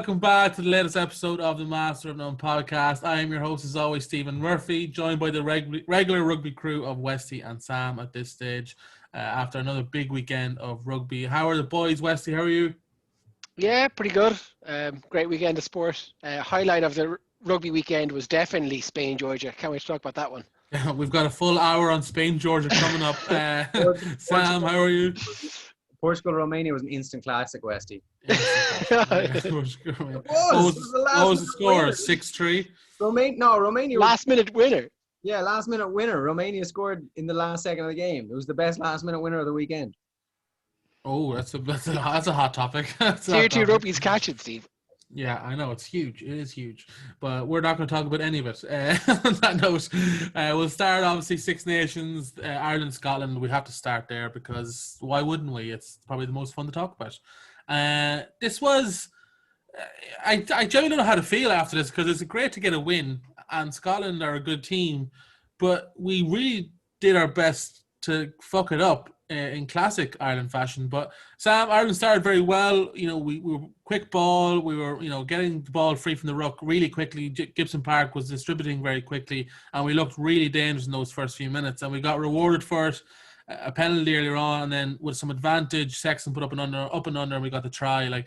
welcome back to the latest episode of the Master of None podcast. I am your host, as always, Stephen Murphy, joined by the regular rugby crew of Westy and Sam at this stage after another big weekend of rugby. How are the boys, Westy? How are you? Yeah, pretty good. Great weekend of sport. Highlight of the rugby weekend was definitely Spain-Georgia. Can't wait to talk about that one. We've got a full hour on Spain-Georgia coming up. Sam, how are you? Portugal-Romania was an instant classic, Westy. What was the score? 6-3? Romania. Last-minute winner. Yeah, last-minute winner. Romania scored in the last second of the game. It was the best last-minute winner of the weekend. Oh, that's a hot topic. Tier 2 rugby's catching, Steve. Yeah, I know. It's huge. It is huge. But we're not going to talk about any of it. On that note, we'll start, obviously, Six Nations, Ireland, Scotland. We have to start there because why wouldn't we? It's probably the most fun to talk about. This was... I genuinely don't know how to feel after this because it's great to get a win, and Scotland are a good team, but we really did our best to fuck it up in classic Ireland fashion. But Sam, Ireland started very well. You know, we were quick ball. We were, getting the ball free from the ruck really quickly. Gibson Park was distributing very quickly, and we looked really dangerous in those first few minutes. And we got rewarded for it. A penalty earlier on, and then with some advantage, Sexton put up and under, and we got the try. Like,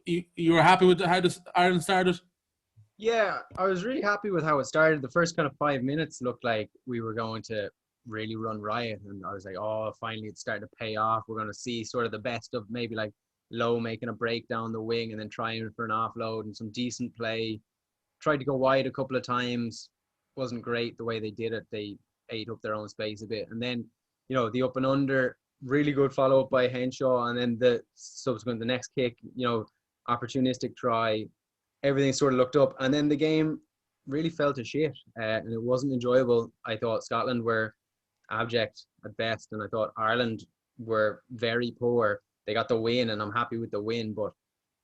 you were happy with how Ireland started? Yeah, I was really happy with how it started. The first kind of 5 minutes looked like we were going to really run riot, and I was like, oh, finally it's starting to pay off. We're going to see sort of the best of maybe like Lowe making a break down the wing and then trying for an offload and some decent play. Tried to go wide a couple of times. Wasn't great the way they did it. They ate up their own space a bit, and then the up and under, really good follow up by Henshaw, and then the next kick, opportunistic try, everything sort of looked up, and then the game really fell to shit, and it wasn't enjoyable. I thought Scotland were abject at best, and I thought Ireland were very poor. They got the win, and I'm happy with the win, but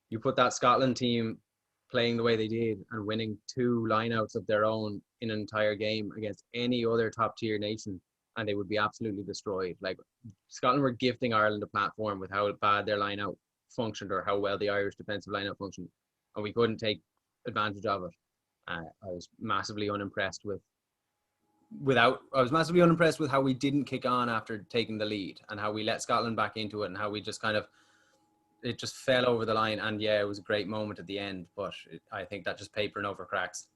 you put that Scotland team playing the way they did and winning 2 lineouts of their own in an entire game against any other top tier nation, and they would be absolutely destroyed. Like, Scotland were gifting Ireland a platform with how bad their line-out functioned or how well the Irish defensive line-out functioned, and we couldn't take advantage of it. I was massively unimpressed with how we didn't kick on after taking the lead, and how we let Scotland back into it, and how we just it just fell over the line. And yeah, it was a great moment at the end, but I think that just papering over cracks.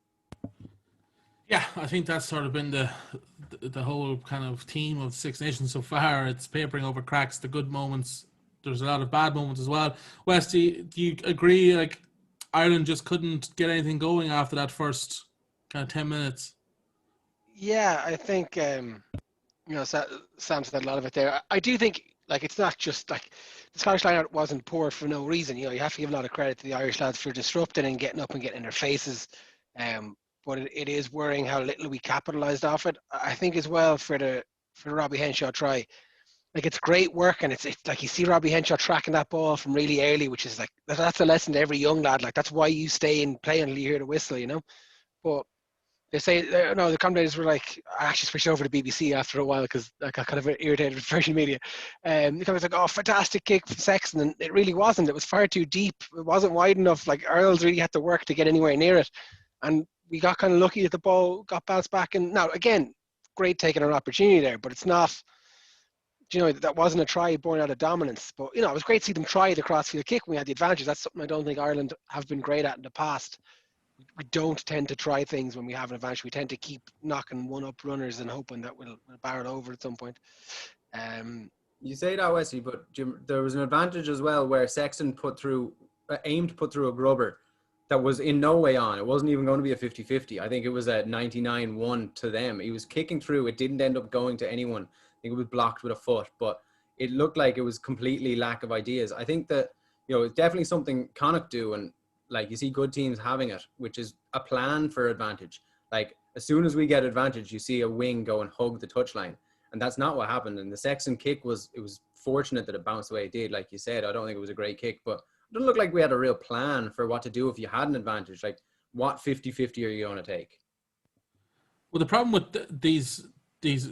Yeah, I think that's sort of been the whole kind of theme of Six Nations so far. It's papering over cracks, the good moments. There's a lot of bad moments as well. Westy, do you agree, like, Ireland just couldn't get anything going after that first kind of 10 minutes? Yeah, I think, Sam said a lot of it there. I do think, like, it's not just, like, the Scottish line-out wasn't poor for no reason. You have to give a lot of credit to the Irish lads for disrupting and getting up and getting in their faces. But it is worrying how little we capitalised off it. I think as well for the Robbie Henshaw try, like, it's great work, and it's like you see Robbie Henshaw tracking that ball from really early, which is like that's a lesson to every young lad. Like, that's why you stay and play until you hear the whistle, But they say the commentators were like, I actually switched over to BBC after a while because I got kind of irritated with virtual media. The commentators like, oh, fantastic kick from Sexton, and it really wasn't. It was far too deep. It wasn't wide enough. Like, Earls really had to work to get anywhere near it, and we got kind of lucky that the ball got bounced back. And now, again, great taking an opportunity there, but it's not, that wasn't a try born out of dominance. But, it was great to see them try the crossfield kick when we had the advantage. That's something I don't think Ireland have been great at in the past. We don't tend to try things when we have an advantage. We tend to keep knocking one-up runners and hoping that we'll barrel over at some point. You say that, Wesley, but Jim, there was an advantage as well where Sexton aimed to put through a grubber that was in no way on. It wasn't even going to be a 50-50. I think it was a 99-1 to them. He was kicking through. It didn't end up going to anyone. I think it was blocked with a foot, but it looked like it was completely lack of ideas. I think that, it's definitely something Connacht do, and like, you see good teams having it, which is a plan for advantage. Like, as soon as we get advantage, you see a wing go and hug the touchline, and that's not what happened. And the Sexton kick was fortunate that it bounced the way it did. Like you said, I don't think it was a great kick, but it doesn't look like we had a real plan for what to do if you had an advantage. Like, what 50-50 are you going to take? Well, the problem with these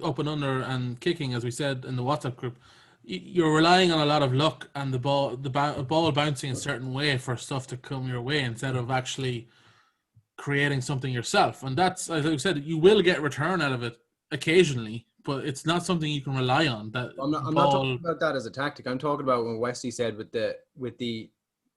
up and under and kicking, as we said in the WhatsApp group, you're relying on a lot of luck and the ball bouncing a certain way for stuff to come your way instead of actually creating something yourself. And that's, as I said, you will get return out of it occasionally, but it's not something you can rely on. That I'm not talking about that as a tactic. I'm talking about when Wesley said with the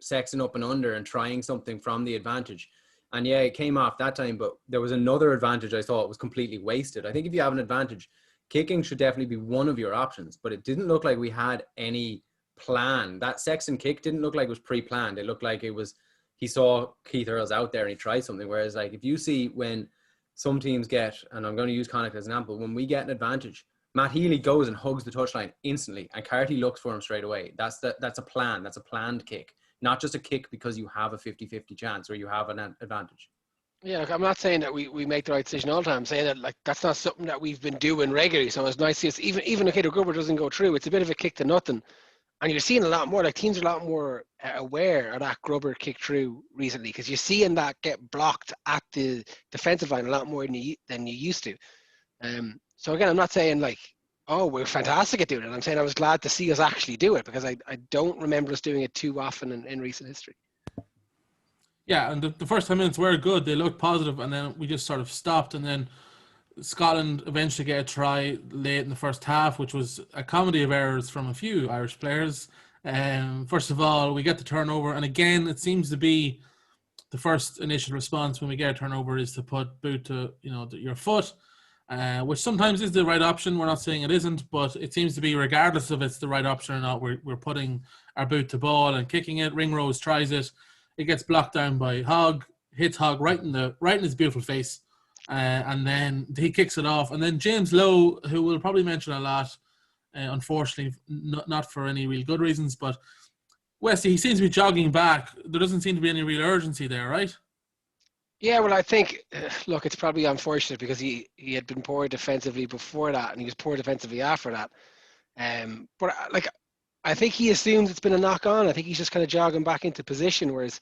sexing up and under and trying something from the advantage. And yeah, it came off that time, but there was another advantage I thought was completely wasted. I think if you have an advantage, kicking should definitely be one of your options, but it didn't look like we had any plan. That Sexton kick didn't look like it was pre-planned. It looked like it was, he saw Keith Earls out there and he tried something. Whereas like if you see when some teams get, and I'm going to use Connacht as an example, when we get an advantage, Matt Healy goes and hugs the touchline instantly and Carty looks for him straight away. That's a plan. That's a planned kick. Not just a kick because you have a 50-50 chance or you have an advantage. Yeah, look, I'm not saying that we make the right decision all the time. I'm saying that like that's not something that we've been doing regularly. So it's nice to see us, even okay, the Grubber doesn't go through. It's a bit of a kick to nothing, and you're seeing a lot more. Like teams are a lot more aware of that Grubber kick through recently because you're seeing that get blocked at the defensive line a lot more than you used to. So again, I'm not saying like, oh, we're fantastic at doing it. I'm saying I was glad to see us actually do it because I don't remember us doing it too often in recent history. Yeah, and the first 10 minutes were good. They looked positive, and then we just sort of stopped. And then Scotland eventually get a try late in the first half, which was a comedy of errors from a few Irish players. First of all, we get the turnover, and again, it seems to be the first initial response when we get a turnover is to put boot to your foot, which sometimes is the right option. We're not saying it isn't, but it seems to be regardless of it's the right option or not. We're putting our boot to ball and kicking it. Ringrose tries it. It gets blocked down by Hogg, hits Hogg right in his beautiful face, and then he kicks it off. And then James Lowe, who we'll probably mention a lot, unfortunately, not for any real good reasons, but Wesley, he seems to be jogging back. There doesn't seem to be any real urgency there, right? Yeah, well, I think, look, it's probably unfortunate because he had been poor defensively before that, and he was poor defensively after that. But like, I think he assumes it's been a knock on. I think he's just kind of jogging back into position. Whereas,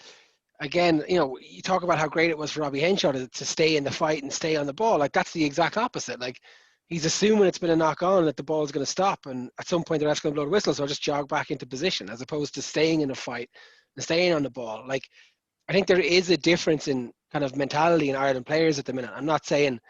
again, you talk about how great it was for Robbie Henshaw to stay in the fight and stay on the ball. Like, that's the exact opposite. Like, he's assuming it's been a knock on that the ball is going to stop. And at some point, the ref's going to blow the whistle. So I'll just jog back into position as opposed to staying in a fight and staying on the ball. Like, I think there is a difference in kind of mentality in Ireland players at the minute. I'm not saying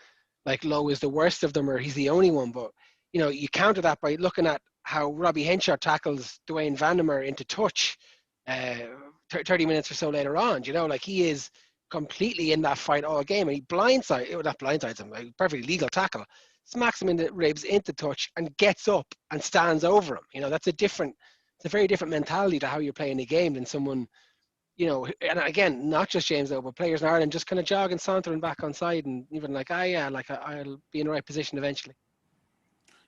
like Lowe is the worst of them or he's the only one, but you counter that by looking at how Robbie Henshaw tackles Dwayne Vandermeer into touch 30 minutes or so later on. Like he is completely in that fight all game, and he blindsides him, like perfectly legal tackle, smacks him in the ribs into touch, and gets up and stands over him. It's a very different mentality to how you're playing the game than someone. And again, not just James though, but players in Ireland just kind of jogging, sauntering back on side, and even like, I'll be in the right position eventually.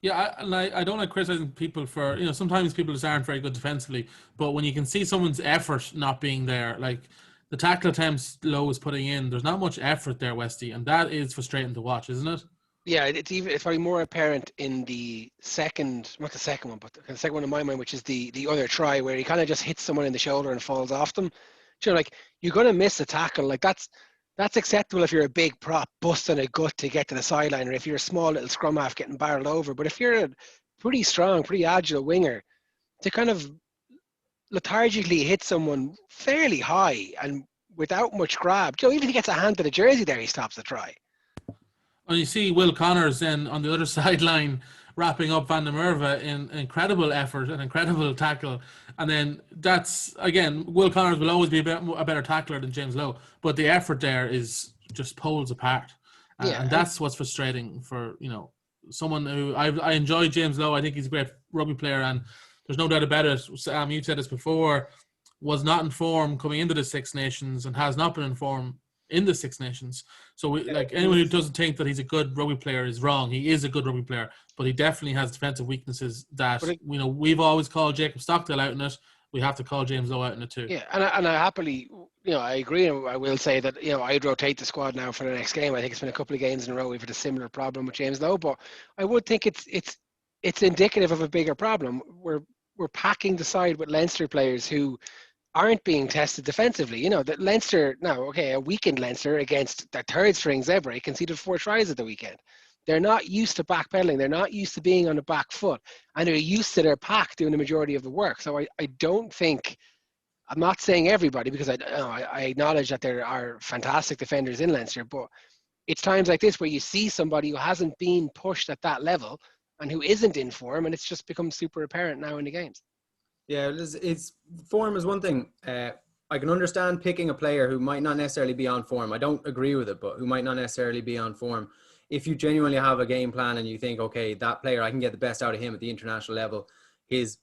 Yeah, I don't like criticizing people for, sometimes people just aren't very good defensively, but when you can see someone's effort not being there, like the tackle attempts Lowe is putting in, there's not much effort there, Westy, and that is frustrating to watch, isn't it? Yeah, it's probably more apparent in the second, not the second one, but the second one in my mind, which is the other try where he kind of just hits someone in the shoulder and falls off them. Like you're going to miss a tackle. Like that's acceptable if you're a big prop busting a gut to get to the sideline, or if you're a small little scrum half getting barreled over. But if you're a pretty strong, pretty agile winger, to kind of lethargically hit someone fairly high and without much grab, even if he gets a hand to the jersey there, he stops the try. Well, you see Will Connors then on the other sideline wrapping up Van der Merwe in incredible effort and incredible tackle. And then that's, again, Will Connors will always be a better tackler than James Lowe, but the effort there is just poles apart. And that's what's frustrating for, someone who I enjoy James Lowe. I think he's a great rugby player, and there's no doubt about it. Sam, you've said this before, was not in form coming into the Six Nations and has not been in form in the Six Nations. So anyone who doesn't think that he's a good rugby player is wrong. He is a good rugby player, but he definitely has defensive weaknesses that we've always called Jacob Stockdale out in it. We have to call James Lowe out in it too. Yeah, and I happily, I agree. I will say that I'd rotate the squad now for the next game. I think it's been a couple of games in a row we've had a similar problem with James Lowe, but I would think it's indicative of a bigger problem. We're packing the side with Leinster players who aren't being tested defensively. That Leinster, now, okay, a weakened Leinster against their third string Zebre conceded 4 tries at the weekend. they're not used to backpedaling. They're not used to being on the back foot, and they're used to their pack doing the majority of the work. So I don't think, I'm not saying everybody, because I acknowledge that there are fantastic defenders in Leinster, but it's times like this where you see somebody who hasn't been pushed at that level and who isn't in form, and it's just become super apparent now in the games. Yeah, it's form is one thing. I can understand picking a player who might not necessarily be on form. I don't agree with it, but who might not necessarily be on form. If you genuinely have a game plan and you think, okay, that player, I can get the best out of him at the international level, his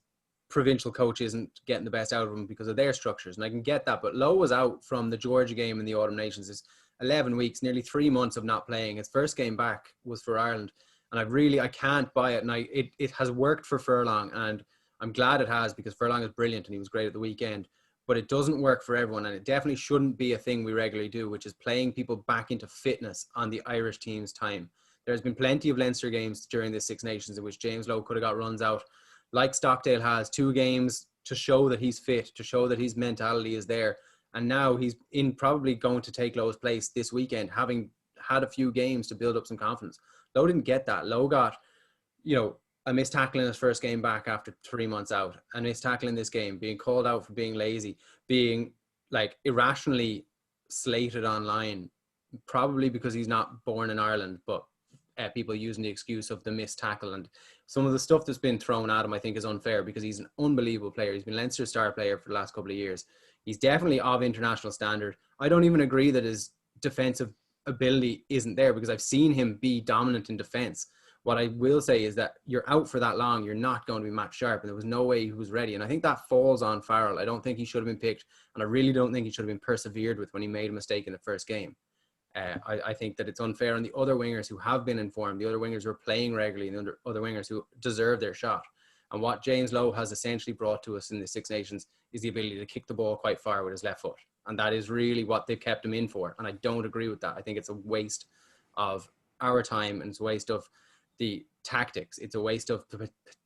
provincial coach isn't getting the best out of him because of their structures. And I can get that. But Lowe was out from the Georgia game in the Autumn Nations. It's 11 weeks, nearly 3 months of not playing. His first game back was for Ireland. And I can't buy it. And it has worked for Furlong. And I'm glad it has, because Furlong is brilliant and he was great at the weekend. But it doesn't work for everyone. And it definitely shouldn't be a thing we regularly do, which is playing people back into fitness on the Irish team's time. There's been plenty of Leinster games during this Six Nations in which James Lowe could have got runs out, like Stockdale has, 2 games to show that he's fit, to show that his mentality is there. And now he's probably going to take Lowe's place this weekend, having had a few games to build up some confidence. Lowe didn't get that. Lowe got, a missed tackle in his first game back after 3 months out, a missed tackle in this game, being called out for being lazy, being like irrationally slated online, probably because he's not born in Ireland, but people using the excuse of the missed tackle. And some of the stuff that's been thrown at him, I think, is unfair, because he's an unbelievable player. He's been Leinster's star player for the last couple of years. He's definitely of international standard. I don't even agree that his defensive ability isn't there, because I've seen him be dominant in defense. What I will say is that you're out for that long, you're not going to be match sharp, and there was no way he was ready. And I think that falls on Farrell. I don't think he should have been picked, and I really don't think he should have been persevered with when he made a mistake in the first game. I think that it's unfair on the other wingers who have been informed, the other wingers who are playing regularly, and the other wingers who deserve their shot. And what James Lowe has essentially brought to us in the Six Nations is the ability to kick the ball quite far with his left foot. And that is really what they've kept him in for. And I don't agree with that. I think it's a waste of our time, and it's a waste of the tactics. It's a waste of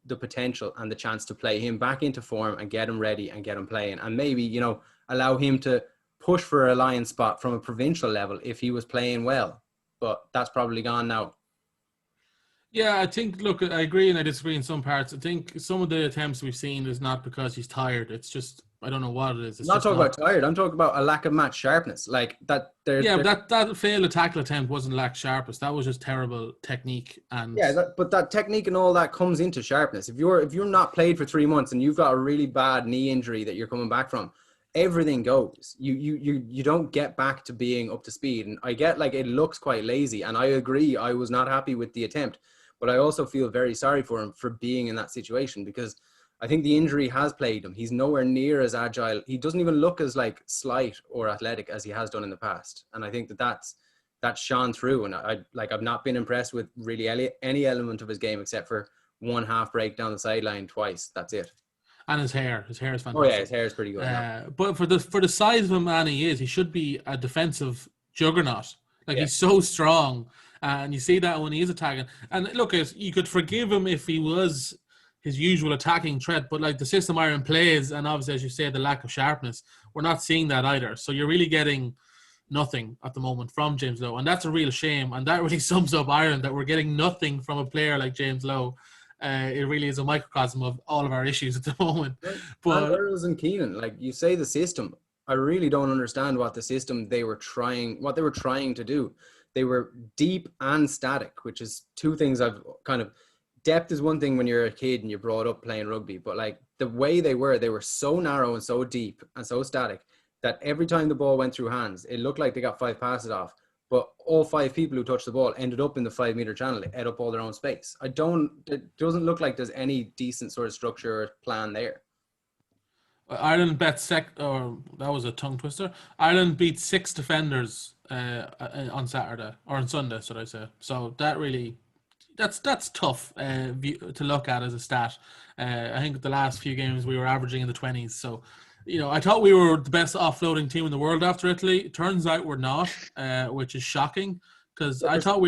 the potential and the chance to play him back into form and get him ready and get him playing. And maybe, allow him to push for a Lion spot from a provincial level if he was playing well. But that's probably gone now. Yeah, I think, look, I agree and I disagree in some parts. I think some of the attempts we've seen is not because he's tired. It's just, I don't know what it is. I'm not talking about tired. I'm talking about a lack of match sharpness. Like that. That failed tackle attempt wasn't lack sharpness. That was just terrible technique. And but that technique and all that comes into sharpness. If you're not played for 3 months and you've got a really bad knee injury that you're coming back from, everything goes. You don't get back to being up to speed. And I get, like, it looks quite lazy, and I agree. I was not happy with the attempt, but I also feel very sorry for him for being in that situation, because I think the injury has plagued him. He's nowhere near as agile. He doesn't even look as slight or athletic as he has done in the past. And I think that's shone through. And I've not been impressed with really any element of his game except for one half break down the sideline twice. That's it. And his hair is fantastic. Oh yeah, his hair is pretty good. But for the size of a man he should be a defensive juggernaut. He's so strong, and you see that when he is attacking. And look, you could forgive him if he was his usual attacking threat, but the system Ireland plays, and obviously, as you say, the lack of sharpness, we're not seeing that either. So you're really getting nothing at the moment from James Lowe, and that's a real shame. And that really sums up Ireland, that we're getting nothing from a player like James Lowe. It really is a microcosm of all of our issues at the moment. But Earls and Keenan, you say the system, I really don't understand what they were trying to do. They were deep and static, which is two things I've kind of. Depth is one thing when you're a kid and you're brought up playing rugby, but the way they were so narrow and so deep and so static that every time the ball went through hands, it looked like they got 5 passes off, but all 5 people who touched the ball ended up in the 5-meter channel. They ate up all their own space. It doesn't look like there's any decent sort of structure or plan there. Ireland bet that was a tongue twister. Ireland beat 6 defenders on Saturday, or on Sunday, should I say. So that really, that's tough to look at as a stat. I think the last few games we were averaging in the 20s. So, I thought we were the best offloading team in the world after Italy. It turns out we're not, which is shocking, because I thought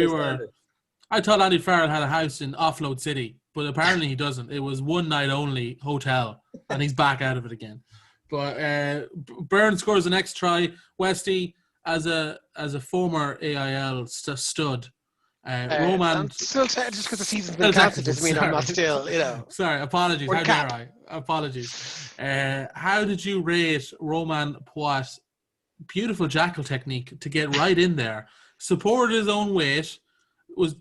Andy Farrell had a house in Offload City, but apparently he doesn't. It was one night only hotel, and he's back out of it again. But Byrne scores the next try. Westy, as a former AIL stud, Roman. I'm still just because the season's Still been cancelled technical, doesn't mean I'm not sorry. still, Sorry, apologies. One How dare cap. I? Apologies. How did you rate Roman Poit's beautiful jackal technique to get right in there, supported his own weight, was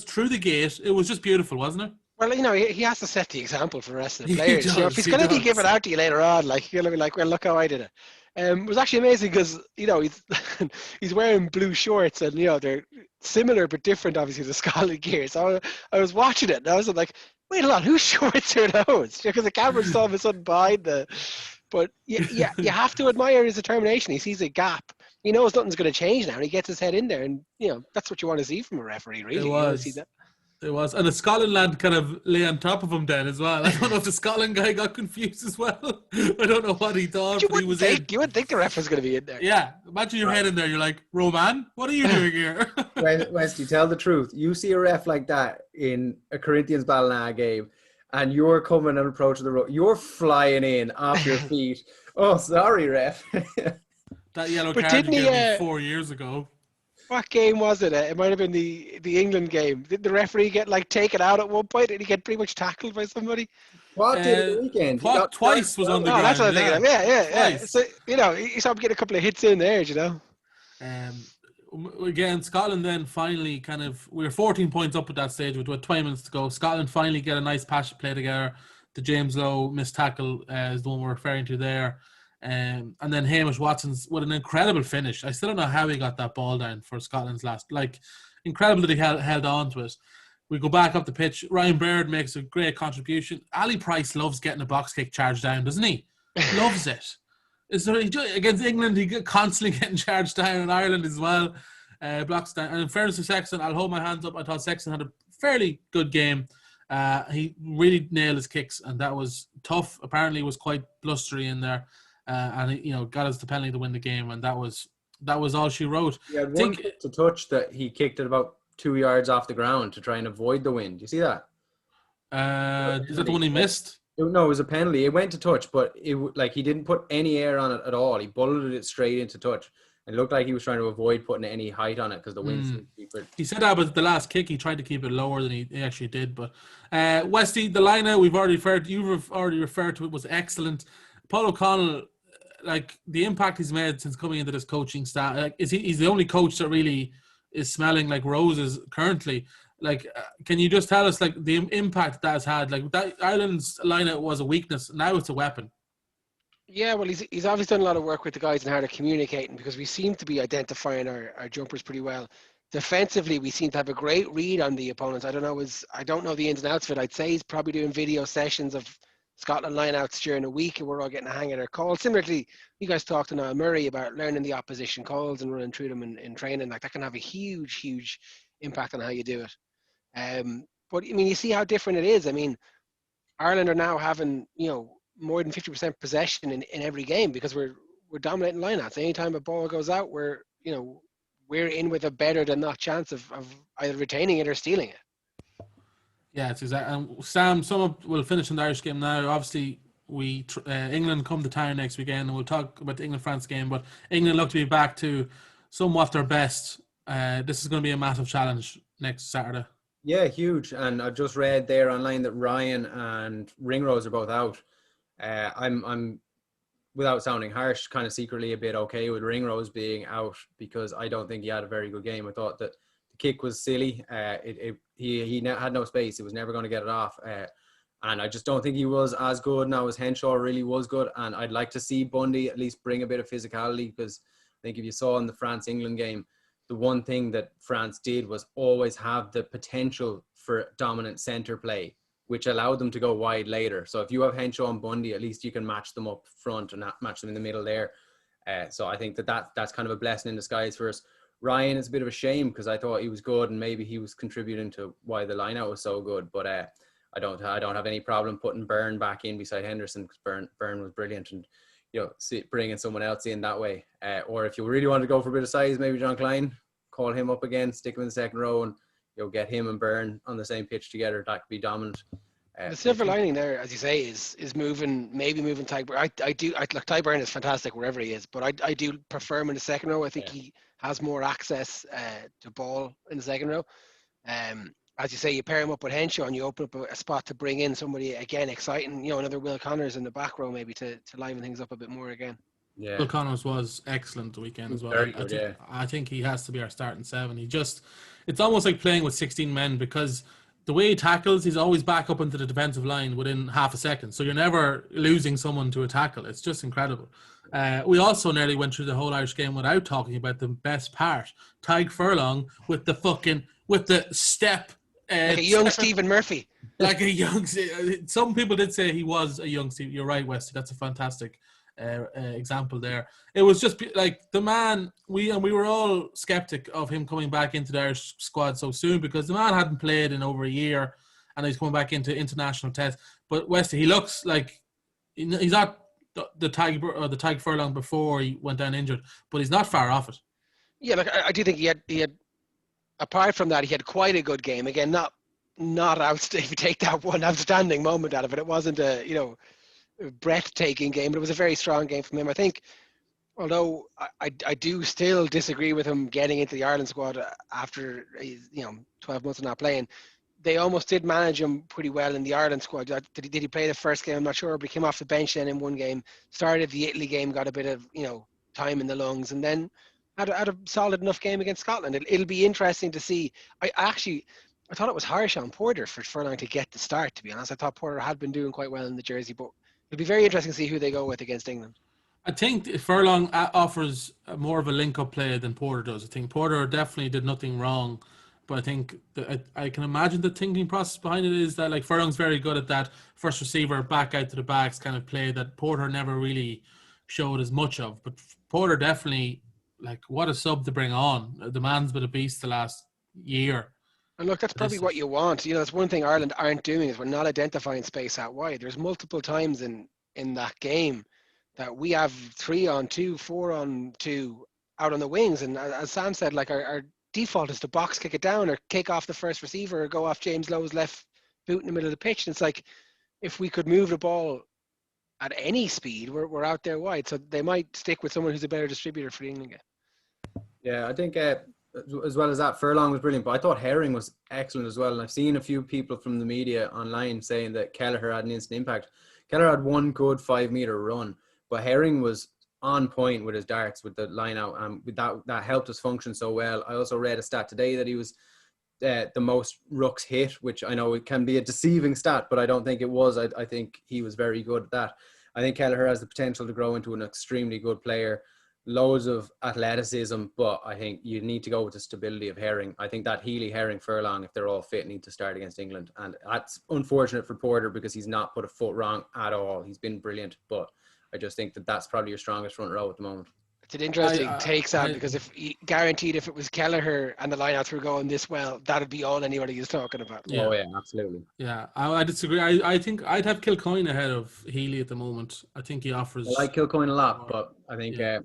through the gate. It was just beautiful, wasn't it? Well, he has to set the example for the rest of the He players. If does. he's He going to be does. given out to you later on, like you're going to be like, well, look how I did it. It was actually amazing because he's he's wearing blue shorts and they're similar but different, obviously the Scotland gear. So I was watching it and I was like, wait a lot, whose shorts are those? Because the camera's all of a sudden behind the. But yeah, you have to admire his determination. He sees a gap. He knows nothing's going to change now, and he gets his head in there, and that's what you want to see from a referee. Really, It you want to see was. that. It was. And the Scotland lad kind of lay on top of him then as well. I don't know if the Scotland guy got confused as well. I don't know what he thought, but he was in. You wouldn't think the ref was going to be in there. Yeah. Imagine your head in there. You're like, Roman, what are you doing here? Wesley, tell the truth. You see a ref like that in a Corinthians Ballina game, and you're coming and approaching the road. You're flying in off your feet. Oh, sorry, ref. That yellow But card you didn't gave he, me 4 years ago. What game was it? It might have been the England game. Did the referee get taken out at one point? Did he get pretty much tackled by somebody? What did the weekend? Twice was on the ground. That's what I'm thinking of. Yeah. Twice. So you saw him get a couple of hits in there, Again, Scotland then finally we were 14 points up at that stage with 20 minutes to go. Scotland finally get a nice pass play together. The James Lowe missed tackle is the one we're referring to there. And then Hamish Watson's with an incredible finish. I still don't know how he got that ball down for Scotland's last. Incredible that he held on to it. We go back up the pitch. Ryan Baird makes a great contribution. Ali Price loves getting a box kick charged down, doesn't he? Loves it. Against England, he constantly getting charged down, in Ireland as well. Blocks down. And in fairness to Sexton, I'll hold my hands up. I thought Sexton had a fairly good game. He really nailed his kicks, and that was tough. Apparently, was quite blustery in there. And he, got us the penalty to win the game, and that was all she wrote. He had one kick to touch that he kicked it about 2 yards off the ground to try and avoid the wind. You see that? Is that the one he missed? No, it was a penalty. It went to touch, but he didn't put any air on it at all. He bulleted it straight into touch. It looked like he was trying to avoid putting any height on it because the wind seemed to be pretty. He said that was the last kick. He tried to keep it lower than he actually did. But Westy, the line-out you've already referred to it was excellent. Paul O'Connell, the impact he's made since coming into this coaching staff, he's the only coach that really is smelling like roses currently. Can you just tell us the impact that has had? That Ireland's line-out was a weakness. Now it's a weapon. Yeah, well, he's obviously done a lot of work with the guys and how they're communicating, because we seem to be identifying our jumpers pretty well. Defensively, we seem to have a great read on the opponents. I don't know the ins and outs of it. I'd say he's probably doing video sessions of Scotland lineouts during a week, and we're all getting a hang of their calls. Similarly, you guys talked to Niall Murray about learning the opposition calls and running through them in training. That can have a huge impact on how you do it. But I mean, you see how different it is. I mean, Ireland are now having more than 50% possession in every game because we're dominating lineouts. Anytime a ball goes out, we're in with a better than not chance of either retaining it or stealing it. Yeah, it's exactly. And Sam, we'll finish in the Irish game now. Obviously, England come to town next weekend, and we'll talk about the England-France game. But England look to be back to somewhat their best. This is going to be a massive challenge next Saturday. Yeah, huge. And I've just read there online that Ryan and Ringrose are both out. I'm, without sounding harsh, kind of secretly a bit okay with Ringrose being out because I don't think he had a very good game. I thought that the kick was silly. He had no space. He was never going to get it off. And I just don't think he was as good now as Henshaw really was good. And I'd like to see Bundy at least bring a bit of physicality, because I think if you saw in the France-England game, the one thing that France did was always have the potential for dominant centre play, which allowed them to go wide later. So if you have Henshaw and Bundy, at least you can match them up front and match them in the middle there. So I think that's kind of a blessing in disguise for us. Ryan is a bit of a shame because I thought he was good and maybe he was contributing to why the lineout was so good. But I don't have any problem putting Byrne back in beside Henderson, because Byrne was brilliant, and bringing someone else in that way. Or if you really want to go for a bit of size, maybe John Klein, call him up again, stick him in the second row, and get him and Byrne on the same pitch together. That could be dominant. The silver lining there, as you say, is moving Tadhg Byrne. I like Tadhg Byrne is fantastic wherever he is, but I do prefer him in the second row. I think he has more access to ball in the second row. As you say, you pair him up with Henshaw and you open up a spot to bring in somebody again exciting, another Will Connors in the back row maybe to liven things up a bit more again. Yeah, Will Connors was excellent the weekend as well. very good. I think he has to be our starting 7. It's almost like playing with 16 men because the way he tackles, he's always back up into the defensive line within half a second. So you're never losing someone to a tackle. It's just incredible. We also nearly went through the whole Irish game without talking about the best part. Tadhg Furlong with the step. Like a young Stephen Murphy. Like a young. Some people did say he was a young Steve. You're right, Westy. That's a fantastic example there. It was just like the man. We were all skeptic of him coming back into the Irish squad so soon because the man hadn't played in over a year, and he's coming back into international tests. But Westy, he looks like he's not the Tadhg Furlong before he went down injured, but he's not far off it. Yeah, like I do think he had. Apart from that, he had quite a good game. Again, not outstanding. If you take that one outstanding moment out of it, it wasn't a breathtaking game, but it was a very strong game from him. I think, although I do still disagree with him getting into the Ireland squad after 12 months of not playing. They almost did manage him pretty well in the Ireland squad. Did he play the first game? I'm not sure, but he came off the bench then in one game. Started the Italy game, got a bit of time in the lungs, and then had a solid enough game against Scotland. It'll be interesting to see. I thought it was harsh on Porter for Furlong to get the start, to be honest. I thought Porter had been doing quite well in the jersey, but it'll be very interesting to see who they go with against England. I think Furlong offers more of a link-up play than Porter does. I think Porter definitely did nothing wrong, but I think I can imagine the thinking process behind it is that like Furlong's very good at that first receiver back out to the backs kind of play that Porter never really showed as much of. But Porter definitely, like, what a sub to bring on. The man's been a beast the last year. And look, that's probably what you want. That's one thing Ireland aren't doing is we're not identifying space out wide. There's multiple times in that game that we have 3-on-2, 4-on-2 out on the wings. And as Sam said, like our default is to box kick it down or kick off the first receiver or go off James Lowe's left boot in the middle of the pitch. And it's like, if we could move the ball at any speed, we're out there wide. So they might stick with someone who's a better distributor for the England game. Yeah, I think as well as that, Furlong was brilliant, but I thought Herring was excellent as well. And I've seen a few people from the media online saying that Kelleher had an instant impact. Kelleher had one good 5-meter run, but Herring was on point with his darts, with the line out, and that helped us function so well. I also read a stat today that he was the most rucks hit, which I know it can be a deceiving stat, but I don't think it was. I think he was very good at that. I think Kelleher has the potential to grow into an extremely good player. Loads of athleticism, but I think you need to go with the stability of Herring. I think that Healy, Herring, Furlong, if they're all fit, need to start against England. And that's unfortunate for Porter because he's not put a foot wrong at all. He's been brilliant, but I just think that that's probably your strongest front row at the moment. It's an interesting take, Sam, because if guaranteed if it was Kelleher and the lineouts were going this well, that'd be all anybody is talking about. Yeah. Oh yeah, absolutely. Yeah, I disagree. I think I'd have Kilcoyne ahead of Healy at the moment. I think he offers. I like Kilcoyne a lot, but I think I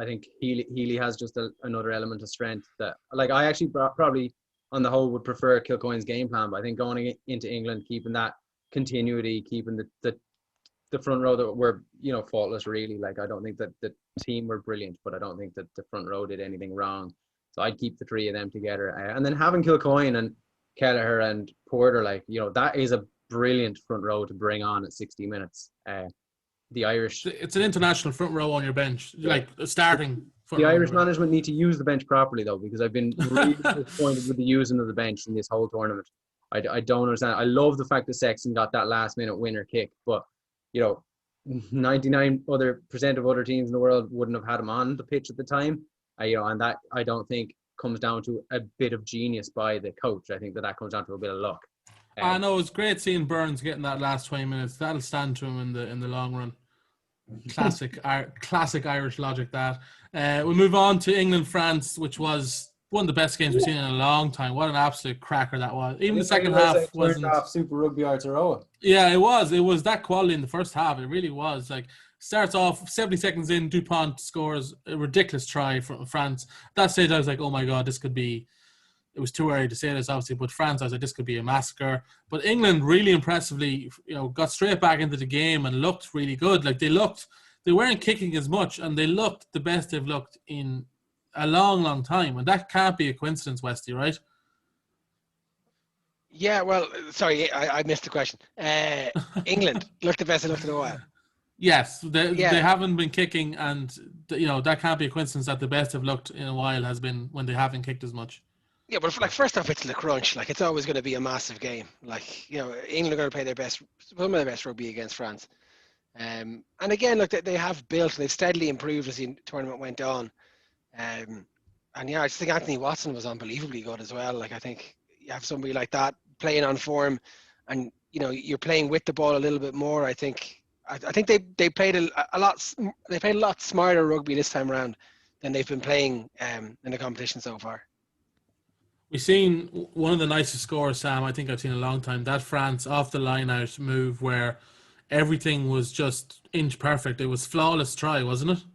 think Healy has just another element of strength that, like, I actually probably on the whole would prefer Kilcoyne's game plan. But I think going into England, keeping that continuity, keeping the front row that were faultless really. Like, I don't think that the team were brilliant, but I don't think that the front row did anything wrong. So I'd keep the three of them together, and then having Kilcoyne and Kelleher and Porter, that is a brilliant front row to bring on at 60 minutes. The Irish, it's an international front row on your bench, like starting. The Irish management need to use the bench properly though, because I've been really disappointed with the using of the bench in this whole tournament. I don't understand. I love the fact that Sexton got that last minute winner kick, but 99% of other teams in the world wouldn't have had him on the pitch at the time. And that I don't think comes down to a bit of genius by the coach. I think that comes down to a bit of luck. I know it's great seeing Burns getting that last 20 minutes. That'll stand to him in the long run. Classic Irish logic. That we move on to England-France, which was one of the best games we've seen in a long time. What an absolute cracker that was. Even the second half wasn't off Super Rugby Aotearoa. Yeah, it was. It was that quality in the first half. It really was. Like, starts off 70 seconds in, Dupont scores a ridiculous try from France. At that stage, I was like, oh my God, this could be. It was too early to say this, obviously, but France, I was like, this could be a massacre. But England really impressively, got straight back into the game and looked really good. Like, they weren't kicking as much, and they looked the best they've looked in a long, long time. And that can't be a coincidence, Westy, right? Yeah, well, sorry, I missed the question. England looked the best they looked in a while. Yes, they Yeah, haven't been kicking, and that can't be a coincidence that the best have looked in a while has been when they haven't kicked as much. yeah, but like first off, it's the crunch. Like it's always going to be a massive game. Like England are going to play some of their best rugby against France. And again, look, they have built, they've steadily improved as the tournament went on. And yeah, I just think Anthony Watson was unbelievably good as well. Like I think you have somebody like that playing on form, and you're playing with the ball a little bit more. I think they played a lot. They played a lot smarter rugby this time around than they've been playing in the competition so far. We've seen one of the nicest scores, Sam, I think I've seen in a long time. That France off the line out move where everything was just inch perfect. It was flawless try, wasn't it?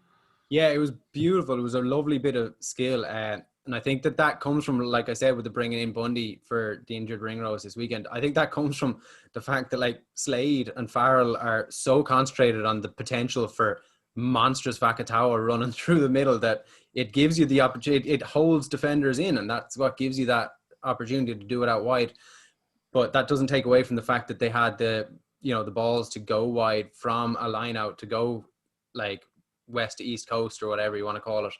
Yeah, it was beautiful. It was a lovely bit of skill. And I think that comes from, like I said, with the bringing in Bundy for the injured ringrose this weekend. I think that comes from the fact that like Slade and Farrell are so concentrated on the potential for monstrous Vakatawa running through the middle that it gives you the opportunity. It holds defenders in, and that's what gives you that opportunity to do it out wide. But that doesn't take away from the fact that they had the balls to go wide from a line out to go like west to east coast or whatever you want to call it,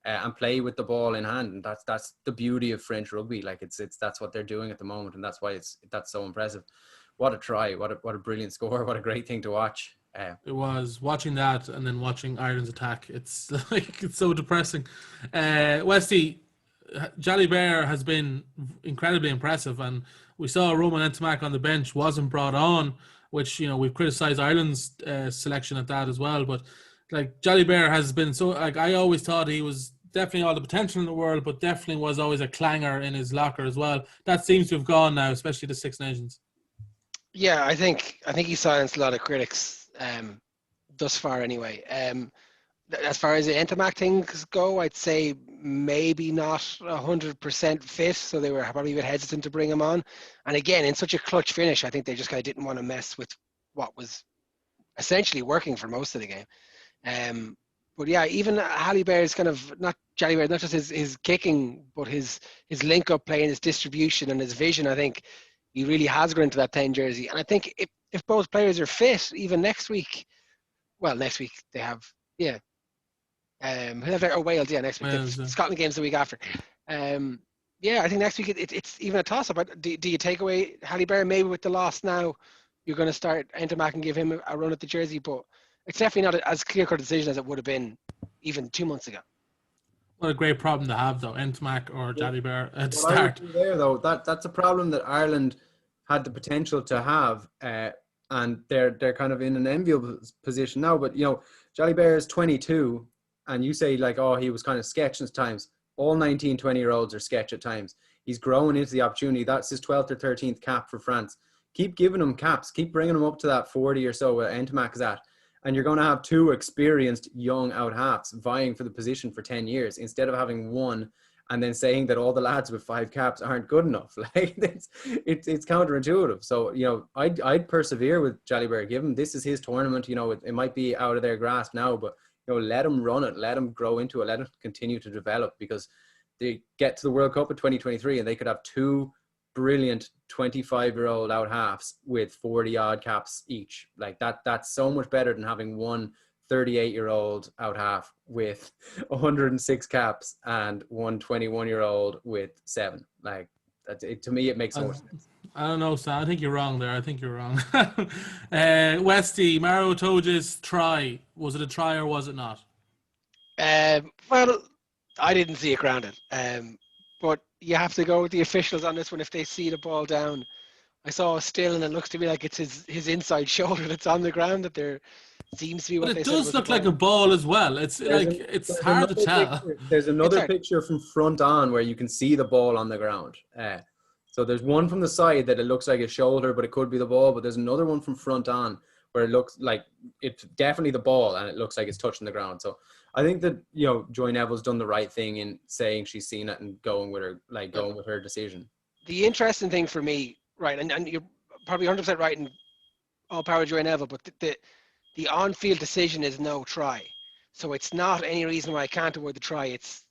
and play with the ball in hand. And that's the beauty of French rugby. Like it's that's what they're doing at the moment, and that's why that's so impressive. What a try! What a brilliant score! What a great thing to watch. It was watching that and then watching Ireland's attack. It's like it's so depressing. Westy, Jolly Bear has been incredibly impressive, and we saw Roman Ntamack on the bench wasn't brought on, which we've criticised Ireland's selection at that as well. But like Jolly Bear has been so like I always thought he was definitely all the potential in the world, but definitely was always a clanger in his locker as well. That seems to have gone now, especially the Six Nations. Yeah, I think he silenced a lot of critics thus far anyway. As far as the Ntamack things go, I'd say maybe not 100% fit, so they were probably a bit hesitant to bring him on. And again, in such a clutch finish, I think they just kind of didn't want to mess with what was essentially working for most of the game. But yeah, even Halle Bear's kind of not Jolly Bear, not just his kicking, but his link up play and his distribution and his vision. I think he really has grown into that 10 jersey. And I think if both players are fit, even next week they have Wales next week. Wales, Scotland games the week after. I think next week it's even a toss up. Do you take away Halle Bear maybe with the loss now? You're going to start Ntamack and give him a run at the jersey, but it's definitely not as clear-cut a decision as it would have been even 2 months ago. What a great problem to have, though, Ntamack or Jolly Bear at What start. I would do there, though, that's a problem that Ireland had the potential to have, and they're kind of in an enviable position now. But Jolly Bear is 22, and you say like, oh, he was kind of sketch at times. All 19, 20-year-olds are sketch at times. He's growing into the opportunity. That's his 12th or 13th cap for France. Keep giving him caps. Keep bringing him up to that 40 or so where Ntamack is at. And you're going to have two experienced young out halves vying for the position for 10 years instead of having one and then saying that all the lads with 5 caps aren't good enough. Like it's counterintuitive. So, I'd persevere with Jolly Bear. Give him, this is his tournament. It might be out of their grasp now, but let him run it, let him grow into it, let him continue to develop, because they get to the World Cup in 2023 and they could have two brilliant 25-year-old out halves with 40 odd caps each. Like that's so much better than having one 38-year-old out half with 106 caps and one 21-year-old with 7. Like to me it makes so much sense. I don't know, Sam. I think you're wrong there. I think you're wrong. Westy, Maro Toja's try. Was it a try or was it not? Well, I didn't see it grounded. But you have to go with the officials on this one if they see the ball down. I saw a still, and it looks to me like it's his inside shoulder that's on the ground. That there seems to be what but they it said does look like a ball as well. It's hard to tell. There's another picture from front on where you can see the ball on the ground. So there's one from the side that it looks like a shoulder, but it could be the ball. But there's another one from front on where it looks like it's definitely the ball, and it looks like it's touching the ground. So I think that Joy Neville's done the right thing in saying she's seen it and going with her decision. The interesting thing for me, right, and you're probably 100% right in all power to Joy Neville, but the on-field decision is no try. So it's not any reason why I can't award the try. It's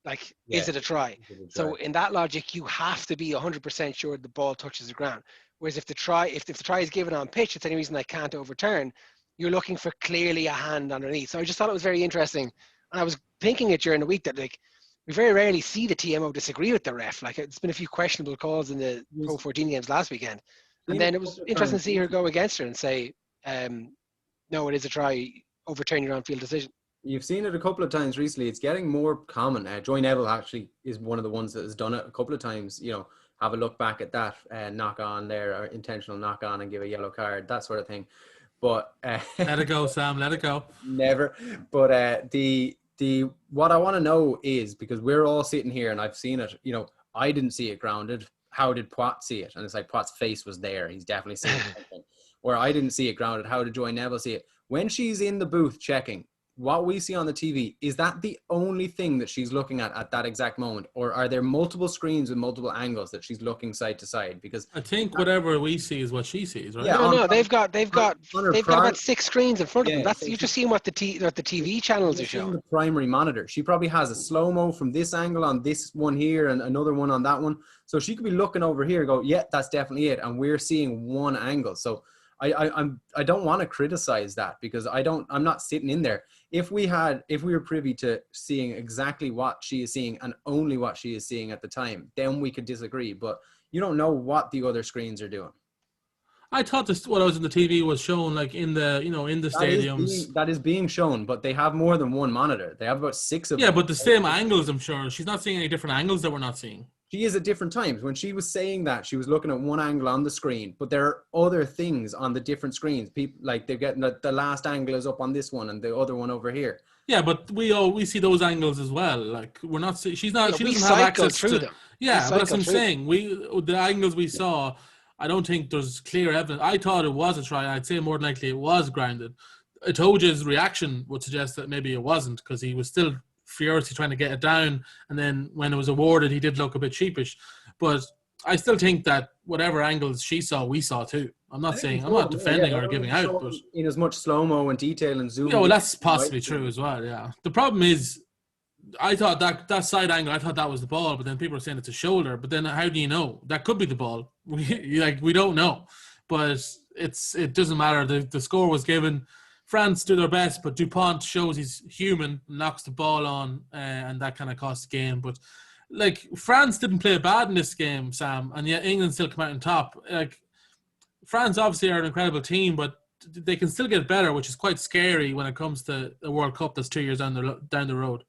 Like, Yeah. is it a try? So in that logic, you have to be 100% sure the ball touches the ground. Whereas if the try is given on pitch, it's any reason I can't overturn, you're looking for clearly a hand underneath. So I just thought it was very interesting. And I was thinking it during the week that, like, we very rarely see the TMO disagree with the ref. Like, it's been a few questionable calls in the Pro14 games last weekend. And then it was interesting to see her go against her and say, no, it is a try, overturn your on-field decision. You've seen it a couple of times recently. It's getting more common. Joy Neville actually is one of the ones that has done it a couple of times. You know, have a look back at that knock on there, or intentional knock on and give a yellow card, that sort of thing. But let it go, Sam. Let it go. Never. But the what I want to know is, because we're all sitting here and I've seen it. You know, I didn't see it grounded. How did Poit see it? And it's like Poit's face was there. He's definitely seeing something. Or I didn't see it grounded. How did Joy Neville see it? When she's in the booth checking, what we see on the TV, is that the only thing that she's looking at that exact moment? Or are there multiple screens with multiple angles that she's looking side to side? Because I think whatever we see is what she sees, right? Yeah, No, they've got about 6 screens in front of them. Yeah, That's, you're just seeing what the TV channels are showing. The primary monitor. She probably has a slow-mo from this angle on this one here and another one on that one. So she could be looking over here and go, yeah, that's definitely it. And we're seeing one angle. So I don't want to criticize that, because I'm not sitting in there. If we were privy to seeing exactly what she is seeing and only what she is seeing at the time, then we could disagree. But you don't know what the other screens are doing. I thought what I was in the TV was shown, like, in the stadiums. That is being shown, but they have more than one monitor. They have about 6 of them. Yeah, but the same angles, I'm sure. She's not seeing any different angles that we're not seeing. She is at different times. When she was saying that, she was looking at one angle on the screen, but there are other things on the different screens. People, like, they're getting the last angle is up on this one and the other one over here. Yeah, but we see those angles as well. Like, we're not. She doesn't have access to them. Yeah, but that's what I'm saying. The angles we saw, I don't think there's clear evidence. I thought it was a try. I'd say more than likely it was grounded. Itoja's reaction would suggest that maybe it wasn't, because he was still furiously trying to get it down, and then when it was awarded, he did look a bit sheepish. But I still think that whatever angles she saw, we saw too. I'm not defending or giving out, but in as much slow-mo and detail and zoom. Yeah, well, that's possibly true as well. Yeah, the problem is, I thought that side angle, I thought that was the ball, but then people are saying it's a shoulder. But then how do you know? That could be the ball. We don't know. But it doesn't matter. The score was given. France do their best, but Dupont shows he's human, knocks the ball on, and that kind of cost the game. But, like, France didn't play bad in this game, Sam, and yet England still come out on top. Like, France obviously are an incredible team, but they can still get better, which is quite scary when it comes to a World Cup that's 2 years down the road.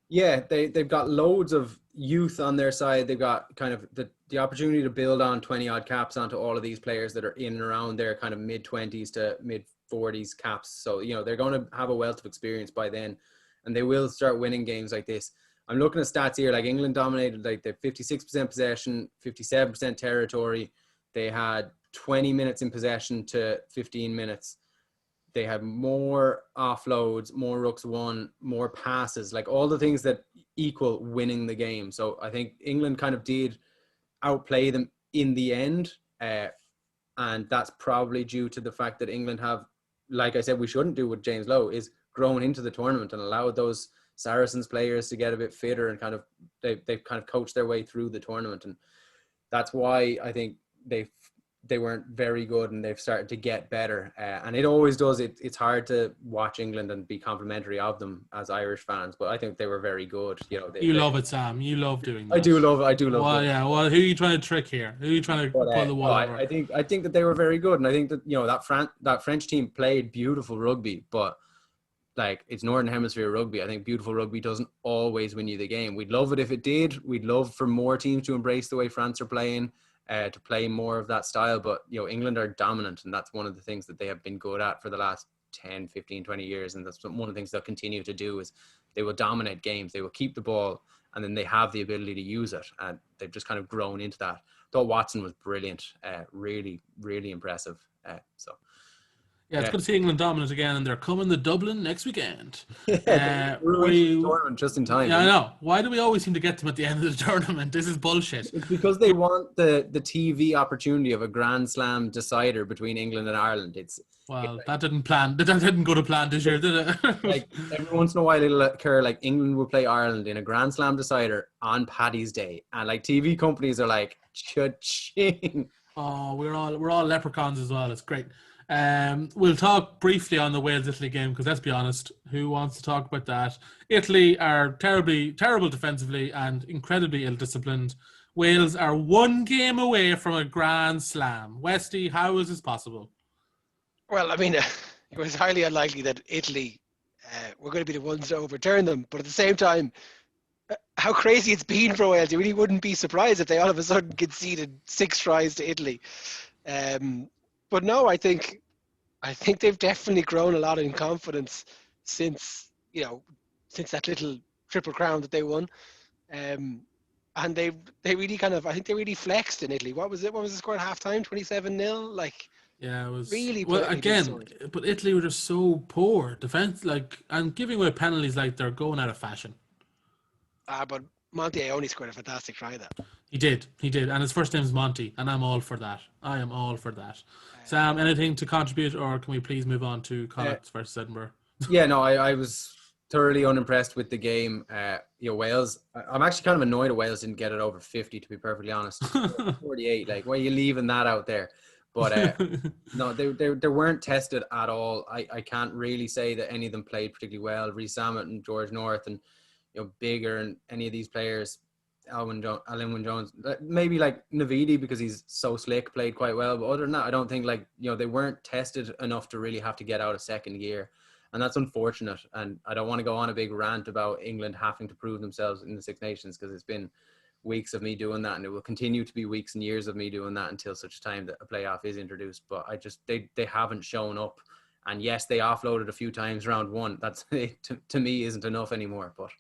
Yeah, they've got loads of youth on their side. They've got kind of the opportunity to build on 20-odd caps onto all of these players that are in and around their kind of mid-20s to mid-40s caps. So, you know, they're going to have a wealth of experience by then, and they will start winning games like this. I'm looking at stats here. Like, England dominated, like, they're 56% possession, 57% territory. They had 20 minutes in possession to 15 minutes. They had more offloads, more rooks won, more passes, like all the things that equal winning the game. So I think England kind of did outplay them in the end. And that's probably due to the fact that England have, like I said, we shouldn't do what James Lowe is, grown into the tournament and allowed those Saracens players to get a bit fitter and kind of, they've kind of coached their way through the tournament. And that's why I think they weren't very good, and they've started to get better. And it always does. It's hard to watch England and be complimentary of them as Irish fans, but I think they were very good. You know, you love it, Sam. You love doing that. I do love it. Well, yeah. Well, who are you trying to trick here? Who are you trying to pull the wall over? I think that they were very good, and I think that, you know, that French team played beautiful rugby, but, like, it's Northern Hemisphere rugby. I think beautiful rugby doesn't always win you the game. We'd love it if it did. We'd love for more teams to embrace the way France are playing. To play more of that style, but, you know, England are dominant, and that's one of the things that they have been good at for the last 10, 15, 20 years, and that's one of the things they'll continue to do, is they will dominate games, they will keep the ball, and then they have the ability to use it, and they've just kind of grown into that. Thought Watson was brilliant, really, really impressive. Yeah, it's good to see England dominant again, and they're coming to Dublin next weekend. We're in the tournament just in time. Yeah, I know. Why do we always seem to get them at the end of the tournament? This is bullshit. It's because they want the TV opportunity of a Grand Slam decider between England and Ireland. That didn't go to plan this year, did it? Like every once in a while it'll occur, like England will play Ireland in a Grand Slam decider on Paddy's Day, and like TV companies are like, cha-ching. Oh, we're all leprechauns as well. It's great. We'll talk briefly on the Wales-Italy game because let's be honest, who wants to talk about that? Italy are terrible defensively and incredibly ill-disciplined. Wales are one game away from a Grand Slam. Westy, how is this possible? Well, I mean, it was highly unlikely that Italy were going to be the ones to overturn them. But at the same time, how crazy it's been for Wales. You really wouldn't be surprised if they all of a sudden conceded 6 tries to Italy. But no, I think they've definitely grown a lot in confidence since that little triple crown that they won. And they really I think they really flexed in Italy. What was the score at halftime? 27-0? Like, yeah, it was really. Well, again, but Italy were just so poor defense, and giving away penalties like they're going out of fashion. But Monty only scored a fantastic try there. He did, and his first name's Monty, and I'm all for that. I am all for that. Sam, anything to contribute, or can we please move on to Connacht versus Edinburgh? Yeah, no, I was thoroughly unimpressed with the game. Wales. I'm actually kind of annoyed that Wales didn't get it over 50, to be perfectly honest. 48. Like, why are you leaving that out there? But no, they weren't tested at all. I can't really say that any of them played particularly well. Rhys Sammet and George North and Bigger and any of these players, Alwyn Jones, maybe like Navidi because he's so slick, played quite well. But other than that, I don't think they weren't tested enough to really have to get out of second gear. And that's unfortunate. And I don't want to go on a big rant about England having to prove themselves in the Six Nations because it's been weeks of me doing that, and it will continue to be weeks and years of me doing that until such time that a playoff is introduced. But they haven't shown up. And yes, they offloaded a few times round one. That's to me isn't enough anymore. But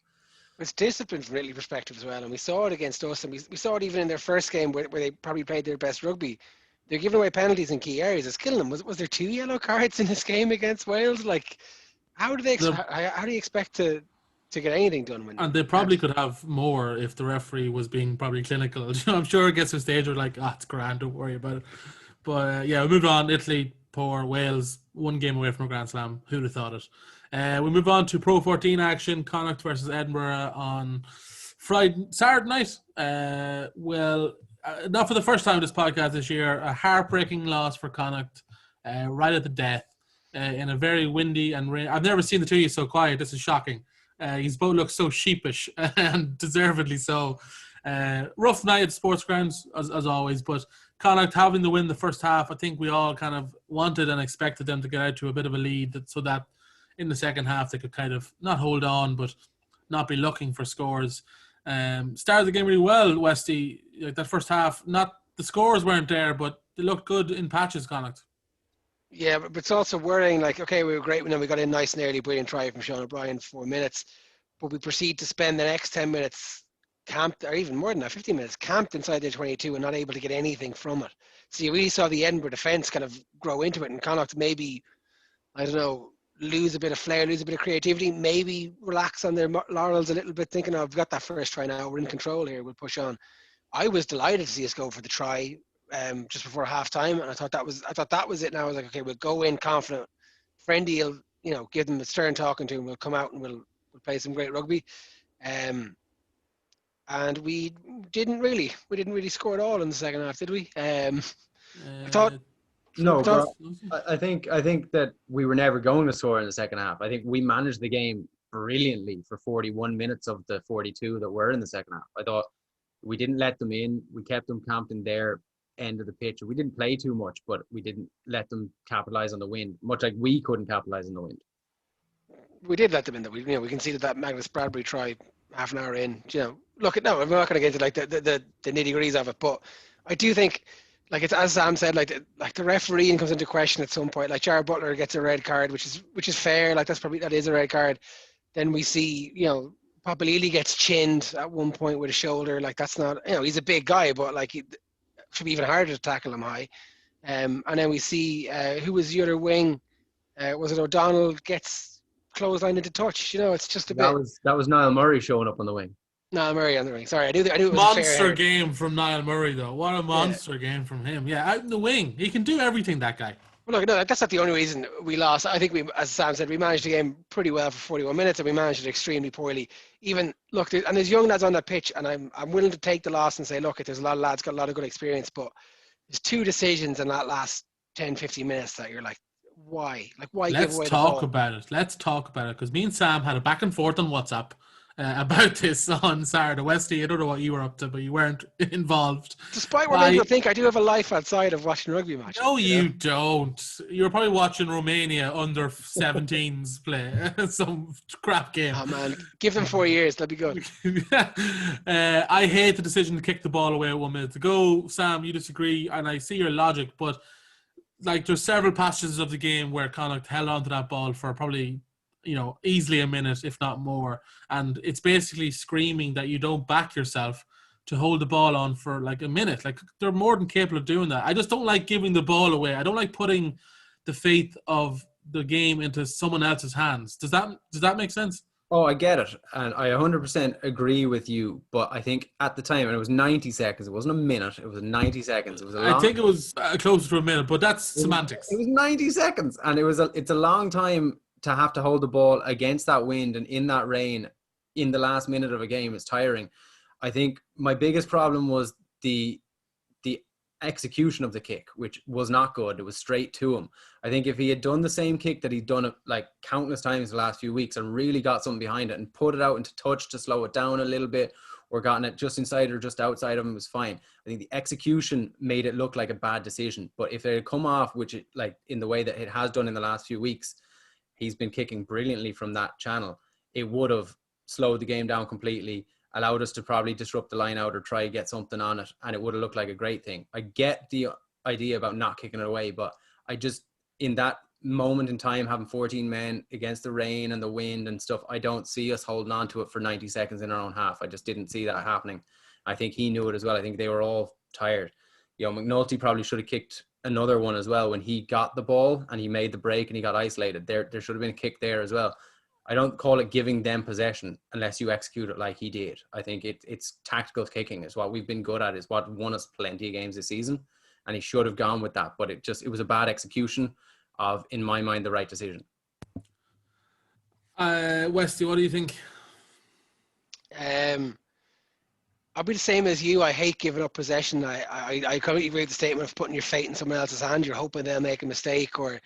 it's discipline from Italy perspective as well, and we saw it against us, and we saw it even in their first game where they probably played their best rugby. They're giving away penalties in key areas. It's killing them. Was there 2 yellow cards in this game against Wales? Like, how do you expect to get anything done? And they probably could have more if the referee was being probably clinical. I'm sure it gets to a stage where it's grand, don't worry about it. But we moved on. Italy, poor. Wales, 1 game away from a Grand Slam. Who'd have thought it? We move on to Pro 14 action. Connacht versus Edinburgh on Saturday night. Not for the first time this podcast this year. A heartbreaking loss for Connacht, right at the death, in a very windy and rain. I've never seen the two of you so quiet. This is shocking. He's both look so sheepish and deservedly so. Rough night at sports grounds as always, but Connacht having the win the first half, I think we all kind of wanted and expected them to get out to a bit of a lead so that in the second half they could kind of not hold on but not be looking for scores. Started the game really well, Westy. Like that first half, not the scores weren't there, but they looked good in patches, Connacht. Yeah, but it's also worrying, okay, we were great when we got in nice and early, brilliant try from Sean O'Brien, 4 minutes, but we proceed to spend the next 10 minutes camped, or even more than that, 15 minutes camped inside their 22 and not able to get anything from it. So you really saw the Edinburgh defence kind of grow into it, and Connacht maybe, I don't know, lose a bit of flair, lose a bit of creativity, maybe relax on their laurels a little bit, thinking, we've got that first try now, we're in control here, we'll push on. I was delighted to see us go for the try just before half-time, and I thought that was it. And I was like, okay, we'll go in confident. Friendy will, give them a stern talking to, and we'll come out and we'll play some great rugby. And we didn't really score at all in the second half, did we? I thought. No, I think that we were never going to score in the second half. I think we managed the game brilliantly for 41 minutes of the 42 that were in the second half. I thought we didn't let them in. We kept them camped in their end of the pitch. We didn't play too much, but we didn't let them capitalize on the wind, much like we couldn't capitalize on the wind. We did let them in. We conceded that Magnus Bradbury try half an hour in. I'm not going to get into the nitty gritties of it, but I do think. It's as Sam said, the refereeing comes into question at some point. Like Jared Butler gets a red card, which is fair. That is a red card. Then we see, Papalili gets chinned at one point with a shoulder. That's not, he's a big guy, but it should be even harder to tackle him high. And then we see who was the other wing Was it O'Donnell gets clotheslined into touch? It's just a bit. That was Niall Murray showing up on the wing. No, Murray on the ring. Sorry, I knew it was a fair Monster head. game from Niall Murray, though. What a monster game from him. Yeah, out in the wing. He can do everything, that guy. Well, look, no, that's not the only reason we lost. I think as Sam said, we managed the game pretty well for 41 minutes, and we managed it extremely poorly. Even look, and there's young lads on that pitch, and I'm willing to take the loss and say, look, there's a lot of lads got a lot of good experience, but there's two decisions in that last 10, 15 minutes that you're like, why? Like, why give away the ball? Let's talk about it, because me and Sam had a back and forth on WhatsApp about this on Saturday. Westy, I don't know what you were up to, but you weren't involved. Despite what people think, I do have a life outside of watching rugby matches. No, you don't. You were probably watching Romania under 17s play some crap game. Oh man, give them 4 years, that'd be good. I hate the decision to kick the ball away 1 minute to go. Sam, you disagree, and I see your logic, but like there's several passages of the game where Connacht held on to that ball for probably, easily a minute, if not more. And it's basically screaming that you don't back yourself to hold the ball on for like a minute. Like, they're more than capable of doing that. I just don't like giving the ball away. I don't like putting the faith of the game into someone else's hands. Does that make sense? Oh, I get it. And I 100% agree with you. But I think at the time, and it was 90 seconds. It wasn't a minute. It was 90 seconds. It was I think it was closer to a minute, but that's semantics. It was 90 seconds. And it's a long time to have to hold the ball against that wind and in that rain in the last minute of a game. Is tiring. I think my biggest problem was the execution of the kick, which was not good. It was straight to him. I think if he had done the same kick that he'd done like countless times the last few weeks and really got something behind it and put it out into touch to slow it down a little bit, or gotten it just inside or just outside of him, was fine. I think the execution made it look like a bad decision. But if it had come off, which it, like in the way that it has done in the last few weeks, he's been kicking brilliantly from that channel, it would have slowed the game down completely, allowed us to probably disrupt the line out or try to get something on it, and it would have looked like a great thing. I get the idea about not kicking it away, but I just, in that moment in time, having 14 men against the rain and the wind and stuff, I don't see us holding on to it for 90 seconds in our own half. I just didn't see that happening. I think he knew it as well. I think they were all tired. McNulty probably should have kicked another one as well when he got the ball and he made the break and he got isolated. There should have been a kick there as well. I don't call it giving them possession unless you execute it like he did. I think it's tactical kicking is what we've been good at, is what won us plenty of games this season. And he should have gone with that. But it was a bad execution of, in my mind, the right decision. Westy, what do you think? I'll be the same as you. I hate giving up possession. I completely agree with the statement of putting your fate in someone else's hand. You're hoping they'll make a mistake, look,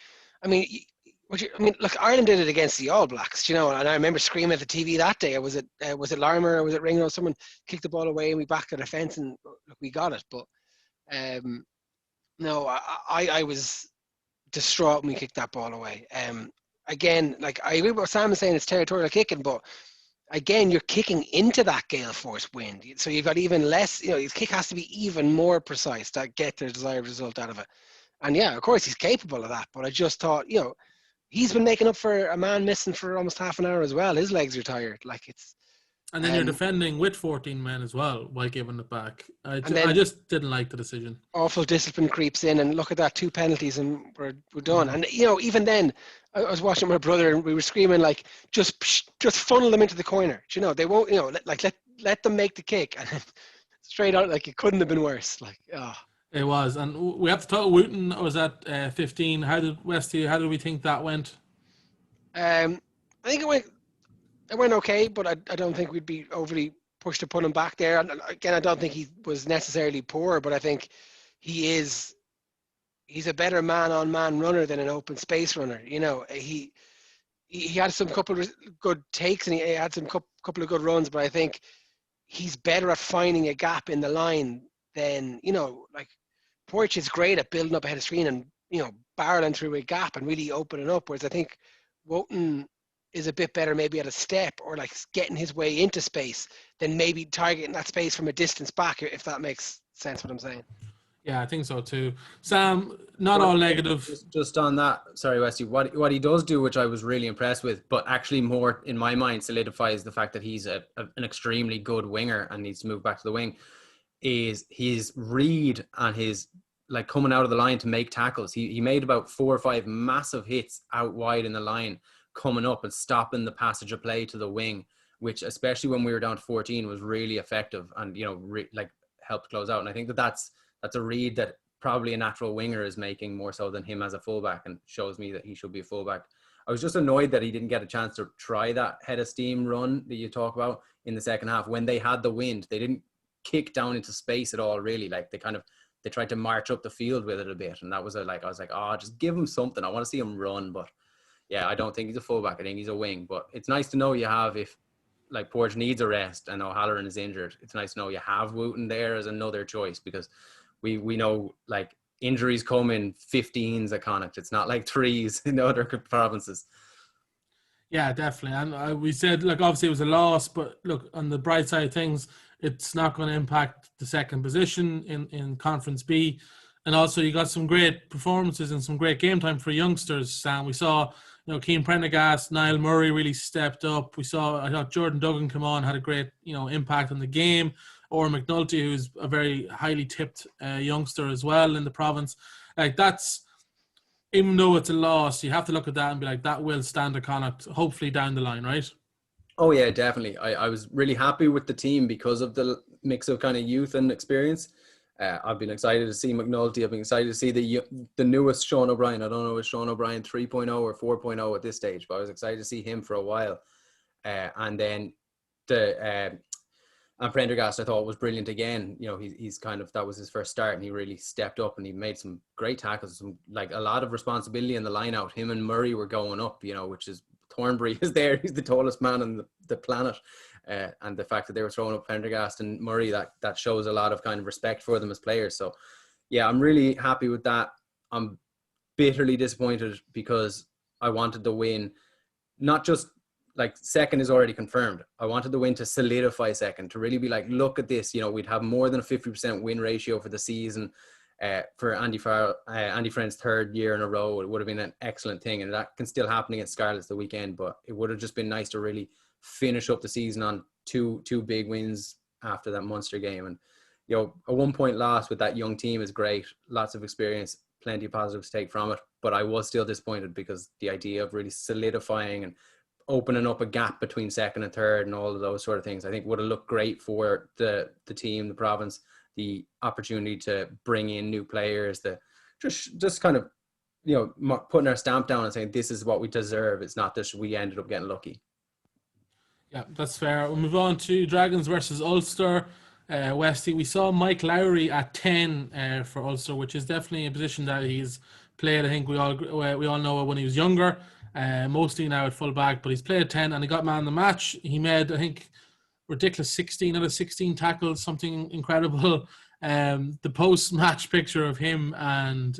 Ireland did it against the All Blacks, and I remember screaming at the TV that day. Was it Larmer or was it Ringo? Someone kicked the ball away and we backed the defence and look, we got it. But no, I was distraught when we kicked that ball away. Again, like I agree with what Sam is saying, it's territorial kicking, but again, you're kicking into that gale force wind. So you've got even less, his kick has to be even more precise to get the desired result out of it. And yeah, of course, he's capable of that. But I just thought, he's been making up for a man missing for almost half an hour as well. His legs are tired. And then you're defending with 14 men as well while giving it back. I just didn't like the decision. Awful discipline creeps in, and look at that, 2 penalties and we're done. And even then, I was watching my brother and we were screaming like, just funnel them into the corner. They won't. Let them make the kick, and straight out, like, it couldn't have been worse. It was, and we have to talk. Wooten was at 15. How did we think that went? I think it went okay, but I don't think we'd be overly pushed to put him back there. And again, I don't think he was necessarily poor, but I think he's a better man-on-man runner than an open space runner. He had some couple of good takes and he had some couple of good runs, but I think he's better at finding a gap in the line than, Poich is great at building up ahead of screen and, barreling through a gap and really opening up, whereas I think Wooten is a bit better maybe at a step or like getting his way into space than maybe targeting that space from a distance back, if that makes sense what I'm saying. Yeah, I think so too. Sam, not all negative. Just on that, sorry, Westy, what he does do, which I was really impressed with, but actually more in my mind solidifies the fact that he's an extremely good winger and needs to move back to the wing, is his read and his like coming out of the line to make tackles. He made about 4 or 5 massive hits out wide in the line, coming up and stopping the passage of play to the wing, which especially when we were down to 14 was really effective and, you know, like helped close out. And I think that's a read that probably a natural winger is making more so than him as a fullback, and shows me that he should be a fullback. I was just annoyed that he didn't get a chance to try that head of steam run that you talk about in the second half. When they had the wind, they didn't kick down into space at all, really. Like they tried to march up the field with it a bit. And that was I was like, oh, just give him something. I want to see him run. But yeah, I don't think he's a fullback. I think he's a wing. But it's nice to know you have, if like Porge needs a rest and O'Halloran is injured, it's nice to know you have Wooten there as another choice, because we know like injuries come in 15s at Connacht. It's not like 3s in the other provinces. Yeah, definitely. And we said, look, obviously it was a loss, but look, on the bright side of things, it's not going to impact the second position in Conference B. And also you got some great performances and some great game time for youngsters, Sam. We saw, you know, Keane Prendergast, Niall Murray really stepped up. I thought Jordan Duggan come on, had a great, you know, impact on the game. Or McNulty, who's a very highly tipped youngster as well in the province. Like, that's, even though it's a loss, you have to look at that and be like, that will stand to Connacht, hopefully down the line, right? Oh yeah, definitely. I was really happy with the team because of the mix of kind of youth and experience. I've been excited to see McNulty. I've been excited to see the newest Sean O'Brien. I don't know if Sean O'Brien 3.0 or 4.0 at this stage, but I was excited to see him for a while. And then and Prendergast, I thought, was brilliant again. You know, he's kind of, that was his first start, and he really stepped up and he made some great tackles, some, like, a lot of responsibility in the line out. Him and Murray were going up, you know, which is, Thornbury is there. He's the tallest man on the planet. And the fact that they were throwing up Prendergast and Murray, that shows a lot of kind of respect for them as players. So yeah, I'm really happy with that. I'm bitterly disappointed because I wanted the win, not just like second is already confirmed. I wanted the win to solidify second, to really be like, look at this, you know, we'd have more than a 50% win ratio for the season. For Andy Friend's third year in a row, it would have been an excellent thing, and that can still happen against Scarlets the weekend, but it would have just been nice to really finish up the season on two big wins after that Munster game. And, you know, a 1 point loss with that young team is great, lots of experience, plenty of positives to take from it, but I was still disappointed because the idea of really solidifying and opening up a gap between second and third and all of those sort of things, I think would have looked great for the team, the province, the opportunity to bring in new players, the just kind of, you know, putting our stamp down and saying this is what we deserve. It's not that we ended up getting lucky. Yeah, that's fair. We'll move on to Dragons versus Ulster. Westy, we saw Mike Lowry at 10 for Ulster, which is definitely a position that he's played. I think we all know when he was younger, mostly now at full back, but he's played at 10 and he got man of the match. He made, I think, ridiculous 16 out of 16 tackles, something incredible. The post-match picture of him and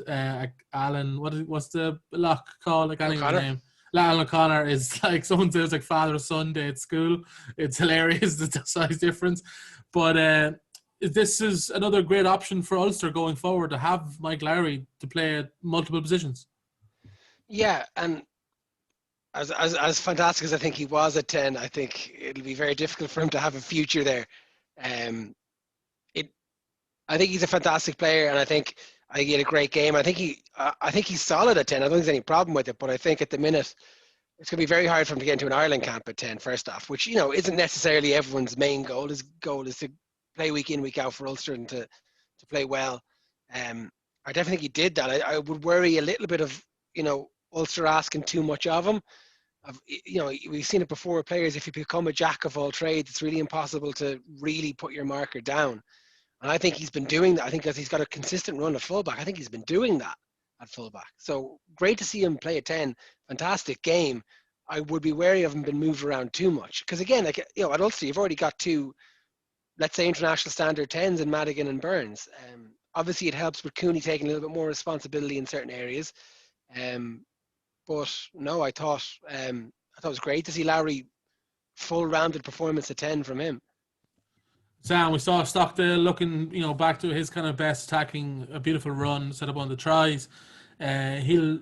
Alan, what's the lock called? Like, I think his name. Alan O'Connor is like, someone says like father son day at school. It's hilarious, the size difference. But this is another great option for Ulster going forward, to have Mike Lowry to play at multiple positions. Yeah, and as fantastic as I think he was at 10, I think it'll be very difficult for him to have a future there. I think he's a fantastic player, and I think he had a great game. I think he's solid at 10. I don't think there's any problem with it, but I think at the minute it's going to be very hard for him to get into an Ireland camp at 10, first off, which, you know, isn't necessarily everyone's main goal. His goal is to play week in, week out for Ulster and to play well. I definitely think he did that. I would worry a little bit of, you know, Ulster asking too much of him. You know, we've seen it before with players. If you become a jack of all trades, it's really impossible to really put your marker down. And I think he's been doing that. I think as he's got a consistent run at fullback, I think he's been doing that at fullback. So great to see him play at 10. Fantastic game. I would be wary of him being moved around too much. Because again, like, you know, at Ulster, you've already got two, let's say, international standard 10s in Madigan and Burns. Obviously, it helps with Cooney taking a little bit more responsibility in certain areas. But no, I thought it was great to see Lowry full-rounded performance at 10 from him. Sam, we saw Stockdale looking, you know, back to his kind of best, attacking a beautiful run, set up on the tries. He'll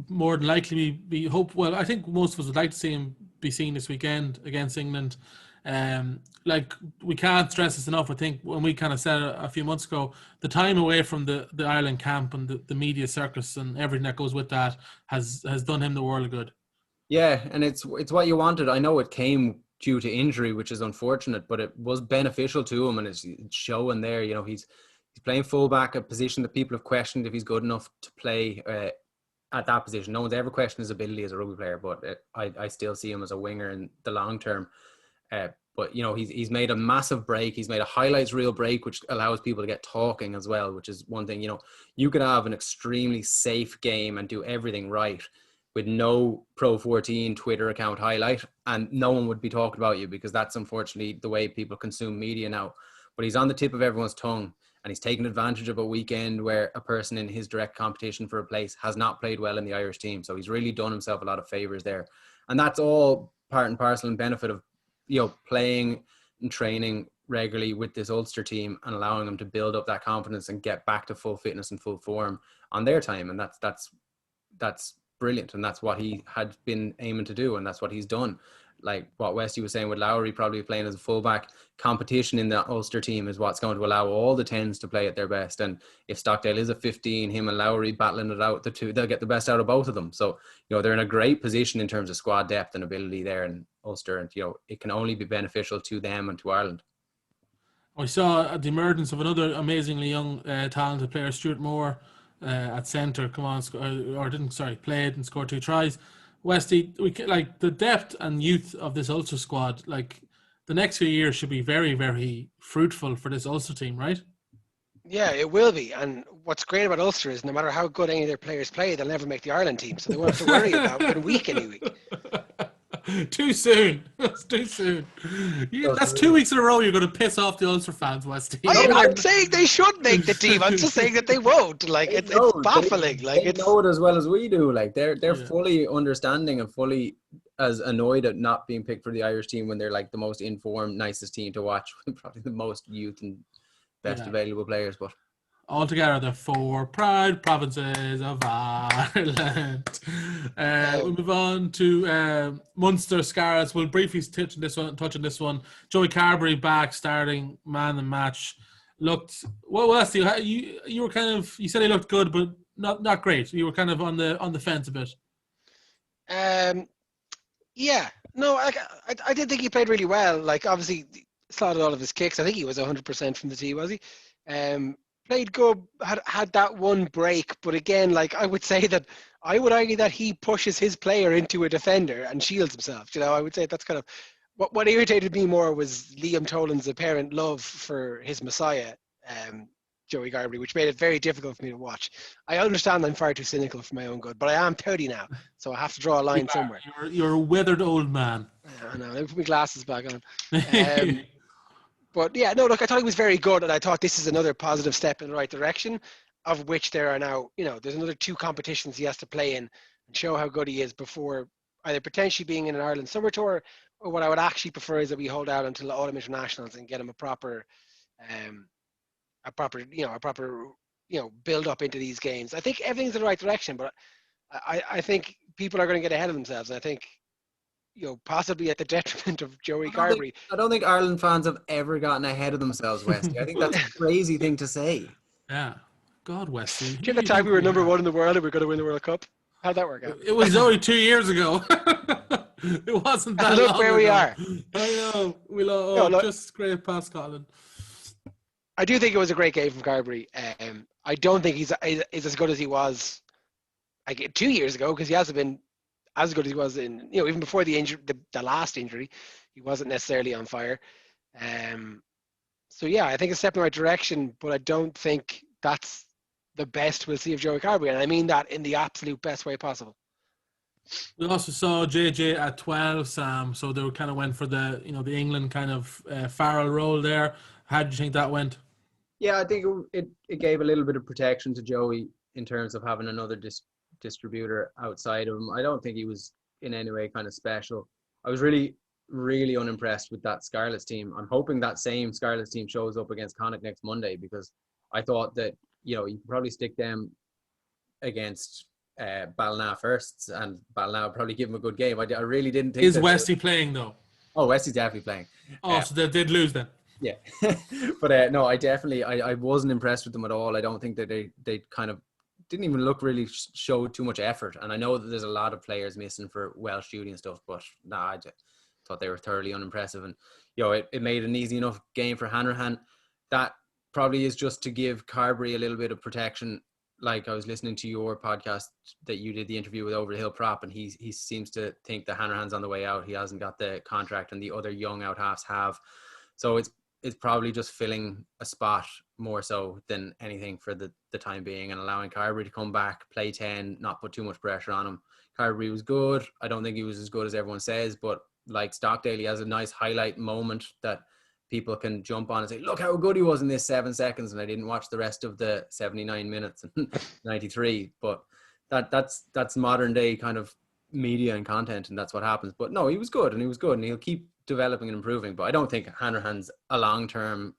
more than likely be hope. Well, I think most of us would like to see him be seen this weekend against England. Like, we can't stress this enough. I think when we kind of said it a few months ago, the time away from the Ireland camp and the media circus and everything that goes with that has done him the world of good. Yeah, and it's what you wanted. I know it came due to injury, which is unfortunate, but it was beneficial to him, and it's showing there. You know, he's playing fullback, a position that people have questioned if he's good enough to play at that position. No one's ever questioned his ability as a rugby player, but I still see him as a winger in the long term. But you know, he's made a massive break. He's made a highlights reel break, which allows people to get talking as well, which is one thing. You know, you could have an extremely safe game and do everything right with no Pro14 Twitter account highlight, and no one would be talking about you, because that's unfortunately the way people consume media now. But he's on the tip of everyone's tongue, and he's taken advantage of a weekend where a person in his direct competition for a place has not played well in the Irish team. So he's really done himself a lot of favours there. And that's all part and parcel and benefit of, you know, playing and training regularly with this Ulster team and allowing them to build up that confidence and get back to full fitness and full form on their time. And that's brilliant, and that's what he had been aiming to do, and that's what he's done. Like what Westy was saying, with Lowry probably playing as a fullback, competition in the Ulster team is what's going to allow all the 10s to play at their best. And if Stockdale is a 15, him and Lowry battling it out, the two, they'll get the best out of both of them. So, you know, they're in a great position in terms of squad depth and ability there in Ulster, and you know, it can only be beneficial to them and to Ireland. I saw the emergence of another amazingly young, talented player, Stuart Moore, at centre. Played and scored 2 tries. Westy, like the depth and youth of this Ulster squad. Like, the next few years should be very, very fruitful for this Ulster team, right? Yeah, it will be. And what's great about Ulster is no matter how good any of their players play, they'll never make the Ireland team, so they won't have to worry about it week any week. Too soon. That's too soon. That's 2 weeks in a row you're going to piss off the Ulster fans, Westy. I'm saying they should make the team. I'm just saying that they won't. Like, it's baffling. They know it as well as we do. Like, they're fully understanding and fully as annoyed at not being picked for the Irish team when they're like the most informed, nicest team to watch, probably the most youth and best available players. But altogether, the 4 proud provinces of Ireland. We move on to Munster Scarlets. We'll briefly touch on this one. Joey Carberry back, starting man of the match. Looked well. Wesley, you were kind of, you said he looked good, but not great. You were kind of on the fence a bit. Yeah. No, I did think he played really well. Like, obviously, slotted all of his kicks. I think he was 100% from the tee, was he? Played good, had that one break, but again, like, I would say that I would argue that he pushes his player into a defender and shields himself. You know, I would say that's kind of what irritated me more was Liam Tolan's apparent love for his Messiah, Joey Carberry, which made it very difficult for me to watch. I understand I'm far too cynical for my own good, but I am 30 now, so I have to draw a line somewhere. You're a withered old man. I know. Let me put my glasses back on. But yeah, no, look, I thought he was very good, and I thought this is another positive step in the right direction, of which there are now, you know, there's another 2 competitions he has to play in and show how good he is before either potentially being in an Ireland summer tour, or what I would actually prefer is that we hold out until the autumn internationals and get him a proper build up into these games. I think everything's in the right direction, but I think people are going to get ahead of themselves, and I think, you know, possibly at the detriment of Joey Carberry. I don't think Ireland fans have ever gotten ahead of themselves, Westy. I think that's a crazy thing to say. Yeah. God, Westy. Do you know the time we were number 1 in the world and we we're going to win the World Cup? How'd that work out? It was only 2 years ago. It wasn't that look long where ago. we are. I know. Just great past Scotland. I do think it was a great game from Carberry. I don't think he's as good as he was 2 years ago, because he hasn't been as good as he was in, you know, even before the injury, the last injury, he wasn't necessarily on fire. So yeah, I think it's a step in the right direction, but I don't think that's the best we'll see of Joey Carberry, and I mean that in the absolute best way possible. We also saw JJ at 12, Sam. So they kind of went for the England kind of Farrell role there. How do you think that went? Yeah, I think it gave a little bit of protection to Joey in terms of having another distributor outside of him. I don't think he was in any way kind of special. I was really, really unimpressed with that Scarlets team. I'm hoping that same Scarlets team shows up against Connacht next Monday, because I thought that, you know, you could probably stick them against Ballina first, and Ballina would probably give him a good game. I really didn't think. Is Westy playing though? Oh, Wesley's definitely playing. Oh, so they did lose then. Yeah. But no, I wasn't impressed with them at all. I don't think that they kind of didn't even look really showed too much effort. And I know that there's a lot of players missing for Welsh duty and stuff, but nah, I just thought they were thoroughly unimpressive. And, it made an easy enough game for Hanrahan. That probably is just to give Carberry a little bit of protection. Like, I was listening to your podcast that you did the interview with Over the Hill Prop, and he seems to think that Hanrahan's on the way out. He hasn't got the contract, and the other young out halves have. So it's probably just filling a spot more so than anything for the time being, and allowing Carberry to come back, play 10, not put too much pressure on him. Carberry was good. I don't think he was as good as everyone says, but like Stockdale, he has a nice highlight moment that people can jump on and say, look how good he was in this 7 seconds. And I didn't watch the rest of the 79 minutes and 93, but that's modern day kind of media and content, and that's what happens. But no, he was good, and he'll keep developing and improving. But I don't think Hanrahan's a long-term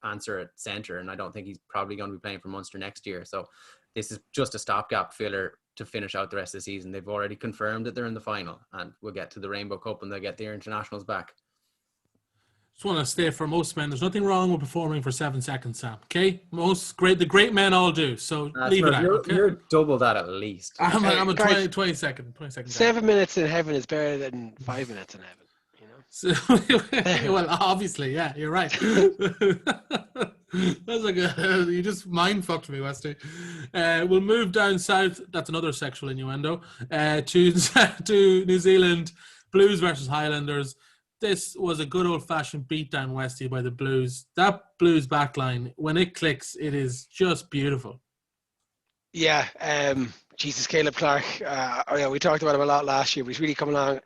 answer at centre, and I don't think he's probably going to be playing for Munster next year. So this is just a stopgap filler to finish out the rest of the season. They've already confirmed that they're in the final, and we'll get to the Rainbow Cup and they'll get their internationals back. Just want to state for most men, there's nothing wrong with performing for 7 seconds, Sam. Okay, the great men all do. So leave it out. You're double that at least. I'm a 20 second. 7 minutes in heaven is better than 5 minutes in heaven. So, well, obviously, yeah, you're right. That's like you just mind fucked me, Westy. We'll move down south. That's another sexual innuendo. To New Zealand, Blues versus Highlanders. This was a good old fashioned beatdown, Westy, by the Blues. That Blues backline, when it clicks, it is just beautiful. Yeah, Jesus, Caleb Clark. We talked about him a lot last year, but he's really coming along.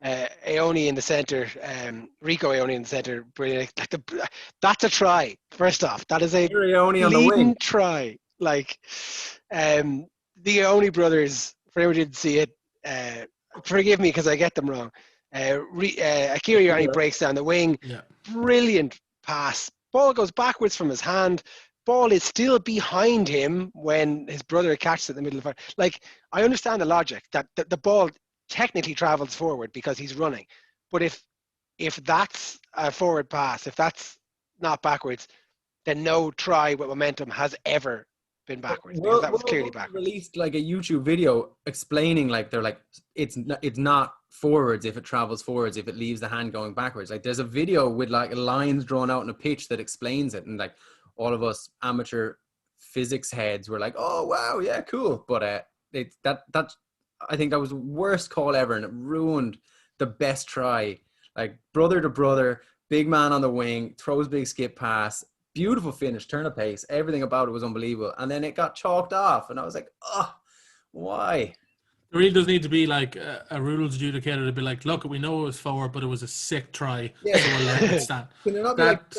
Aoni in the centre, Rico Aoni in the centre, brilliant. That's a try. First off, that is a Aoni on the wing try. Like the Aoni brothers. For anyone who didn't see it, forgive me because I get them wrong. Akira Yarni breaks down the wing. Yeah. Brilliant pass. Ball goes backwards from his hand. Ball is still behind him when his brother catches it in the middle of the fire. Like, I understand the logic that the ball technically travels forward because he's running, but if that's a forward pass, if that's not backwards, then no try with momentum has ever been backwards, because that was clearly backwards. Released like a YouTube video explaining, like, they're like, it's not forwards if it travels forwards, if it leaves the hand going backwards. Like, there's a video with like lines drawn out in a pitch that explains it, and like all of us amateur physics heads were like, oh wow, yeah, cool. But that I think that was the worst call ever, and it ruined the best try. Like, brother to brother, big man on the wing, throws big skip pass, beautiful finish, turn of pace, everything about it was unbelievable. And then it got chalked off, and I was like, oh, why? There really does need to be like a rules adjudicator to be like, look, we know it was forward, but it was a sick try. Yeah. So we'll let it stand. Can there not be like,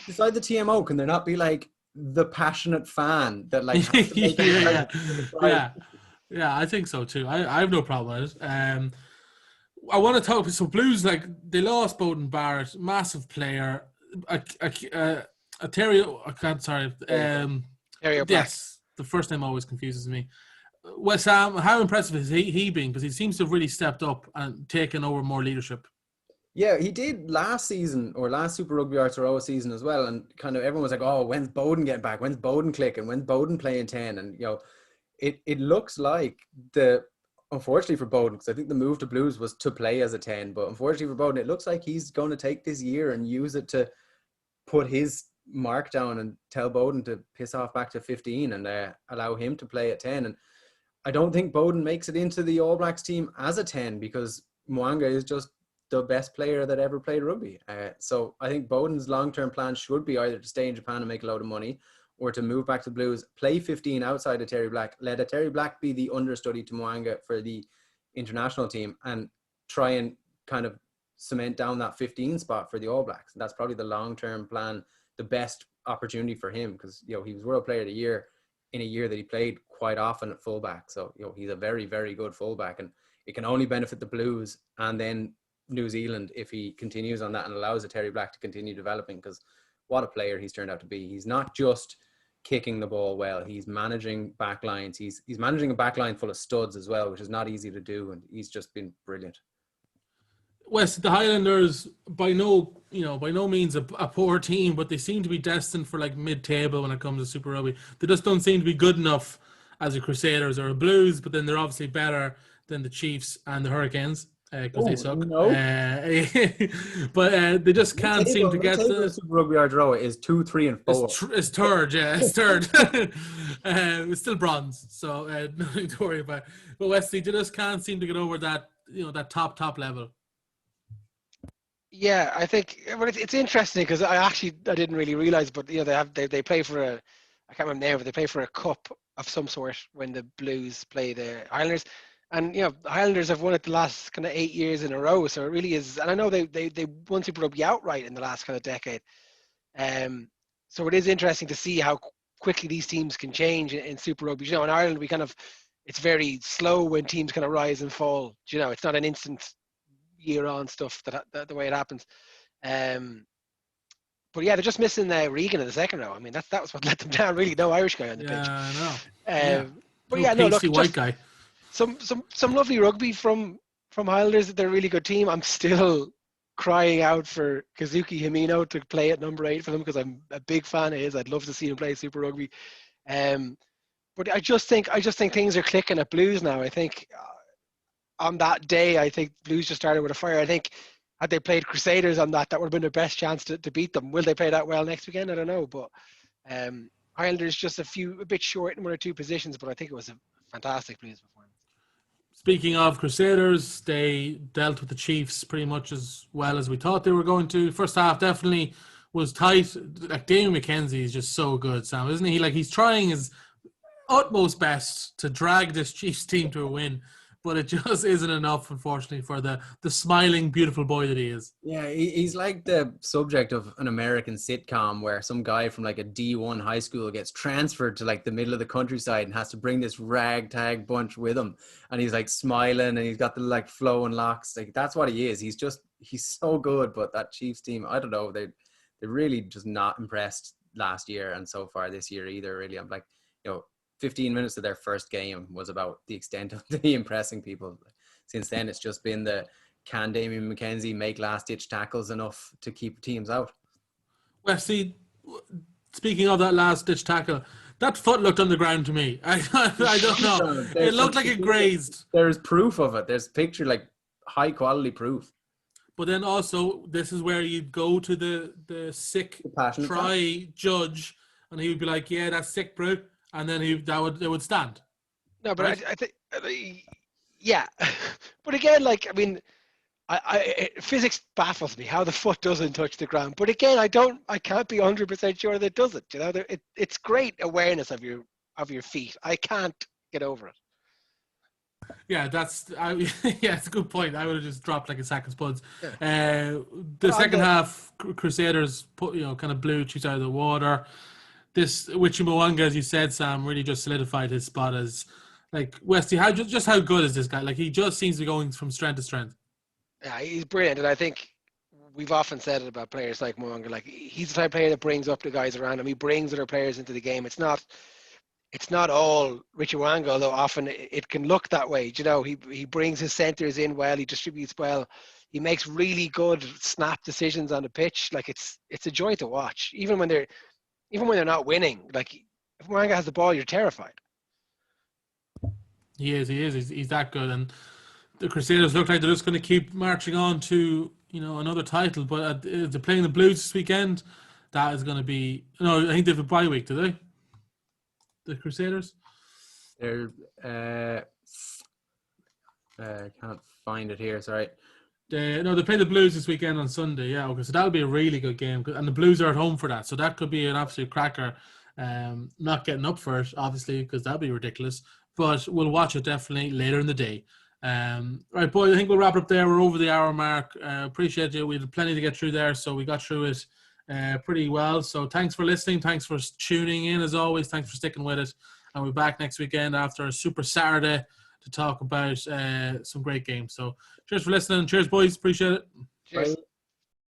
beside the TMO, can there not be like the passionate fan that like has to make Yeah, I think so too. I have no problem with it. I want to talk. So Blues, like, they lost Bowden Barrett, massive player. Aotearoa, I can't. Sorry. Yes, the first name always confuses me. West Ham. How impressive is he been? Because he seems to have really stepped up and taken over more leadership. Yeah, he did last season, or last Super Rugby Aotearoa season as well. And kind of everyone was like, oh, when's Bowden getting back? When's Bowden clicking? When's Bowden playing 10? And it looks like unfortunately for Bowden, because I think the move to Blues was to play as a 10, but unfortunately for Bowden, it looks like he's going to take this year and use it to put his mark down and tell Bowden to piss off back to 15 and allow him to play at 10. And I don't think Bowden makes it into the All Blacks team as a 10, because Mwanga is just the best player that ever played rugby. So I think Bowden's long-term plan should be either to stay in Japan and make a load of money, or to move back to Blues, play 15 outside of Terry Black, let Terry Black be the understudy to Mwanga for the international team, and try and kind of cement down that 15 spot for the All Blacks. And that's probably the long-term plan, the best opportunity for him, because he was World Player of the Year in a year that he played quite often at fullback. So he's a very, very good fullback, and it can only benefit the Blues and then New Zealand if he continues on that and allows Terry Black to continue developing, because what a player he's turned out to be. He's not just kicking the ball well, he's managing backlines, he's managing a backline full of studs as well, which is not easy to do, and he's just been brilliant. West, the Highlanders by no means a poor team, but they seem to be destined for like mid-table when it comes to Super Rugby. They just don't seem to be good enough as a Crusaders or a Blues, but then they're obviously better than the Chiefs and the Hurricanes because they suck. No. But they just can't seem to get the Super Rugby Aotearoa is 2, 3, and 4. It's third, yeah, it's third. It's still bronze, so nothing to worry about. But Wesley, they just can't seem to get over that, that top level. Yeah, I think, well, it's interesting because I didn't really realize, but they play for I can't remember the name, but they play for a cup of some sort when the Blues play the Highlanders, and the Highlanders have won it the last kind of 8 years in a row, so it really is. And I know they won Super Rugby outright in the last kind of decade, so it is interesting to see how quickly these teams can change in Super Rugby. In Ireland it's very slow when teams kind of rise and fall. It's not an instant year-on stuff that the way it happens. But yeah, they're just missing Regan in the second row. I mean, that was what let them down. Really, no Irish guy on the pitch. Yeah, I know. But yeah, no, look, white guy. Some lovely rugby from Highlanders. They're a really good team. I'm still crying out for Kazuki Himino to play at number 8 for them because I'm a big fan of his. I'd love to see him play Super Rugby. But I just think things are clicking at Blues now. I think on that day, I think Blues just started with a fire. I think had they played Crusaders on that would have been their best chance to beat them. Will they play that well next weekend? I don't know. But Highlanders just a bit short in 1 or 2 positions, but I think it was a fantastic Blues performance. Speaking of Crusaders, they dealt with the Chiefs pretty much as well as we thought they were going to. First half definitely was tight. Like Damien McKenzie is just so good, Sam, isn't he? Like he's trying his utmost best to drag this Chiefs team to a win, but it just isn't enough, unfortunately, for the smiling, beautiful boy that he is. Yeah, he's like the subject of an American sitcom where some guy from like a D1 high school gets transferred to like the middle of the countryside and has to bring this ragtag bunch with him. And he's like smiling and he's got the like flowing locks. Like that's what he is. He's so good. But that Chiefs team, I don't know, they're really just not impressed last year and so far this year either, really. I'm like, 15 minutes of their first game was about the extent of the impressing people. Since then, it's just been can Damien McKenzie make last-ditch tackles enough to keep teams out? Well, see, speaking of that last-ditch tackle, that foot looked on the ground to me. I don't know. It looked like it grazed. There's proof of it. There's picture, like high-quality proof. But then also, this is where you'd go to the sick try judge, and he would be like, yeah, that's sick, bro. And then it would stand. No, but right? I think, yeah. But again, like, I mean, physics baffles me how the foot doesn't touch the ground. But again, I can't be 100% sure that it doesn't. It's great awareness of your feet. I can't get over it. Yeah, it's a good point. I would have just dropped like a sack of spuds. Yeah. The second half, Crusaders kind of blew Chiefs out of the water. This Wichi Mwanga, as you said, Sam, really just solidified his spot as like Westy. How good is this guy? Like he just seems to be going from strength to strength. Yeah, he's brilliant, and I think we've often said it about players like Mwanga. Like he's the type of player that brings up the guys around him. He brings other players into the game. It's not all Richie Mwanga, although often it can look that way. He brings his centers in well. He distributes well. He makes really good snap decisions on the pitch. Like it's a joy to watch, even when they're not winning. Like if Mwanga has the ball, you're terrified. He is. He's that good, and the Crusaders look like they're just going to keep marching on to another title. But they're playing the Blues this weekend. That is going to be I think they have a bye week, do they? The Crusaders. They're can't find it here. Sorry. They play the Blues this weekend on Sunday. Yeah, okay. So that'll be a really good game, and the Blues are at home for that. So that could be an absolute cracker. Not getting up for it, obviously, because that'd be ridiculous. But we'll watch it definitely later in the day. Right, boys, I think we'll wrap it up there. We're over the hour mark. Appreciate you. We had plenty to get through there, so we got through it pretty well. So thanks for listening. Thanks for tuning in, as always. Thanks for sticking with it. And we'll be back next weekend after a Super Saturday to talk about some great games. So cheers for listening. Cheers, boys. Appreciate it. Cheers. Bye.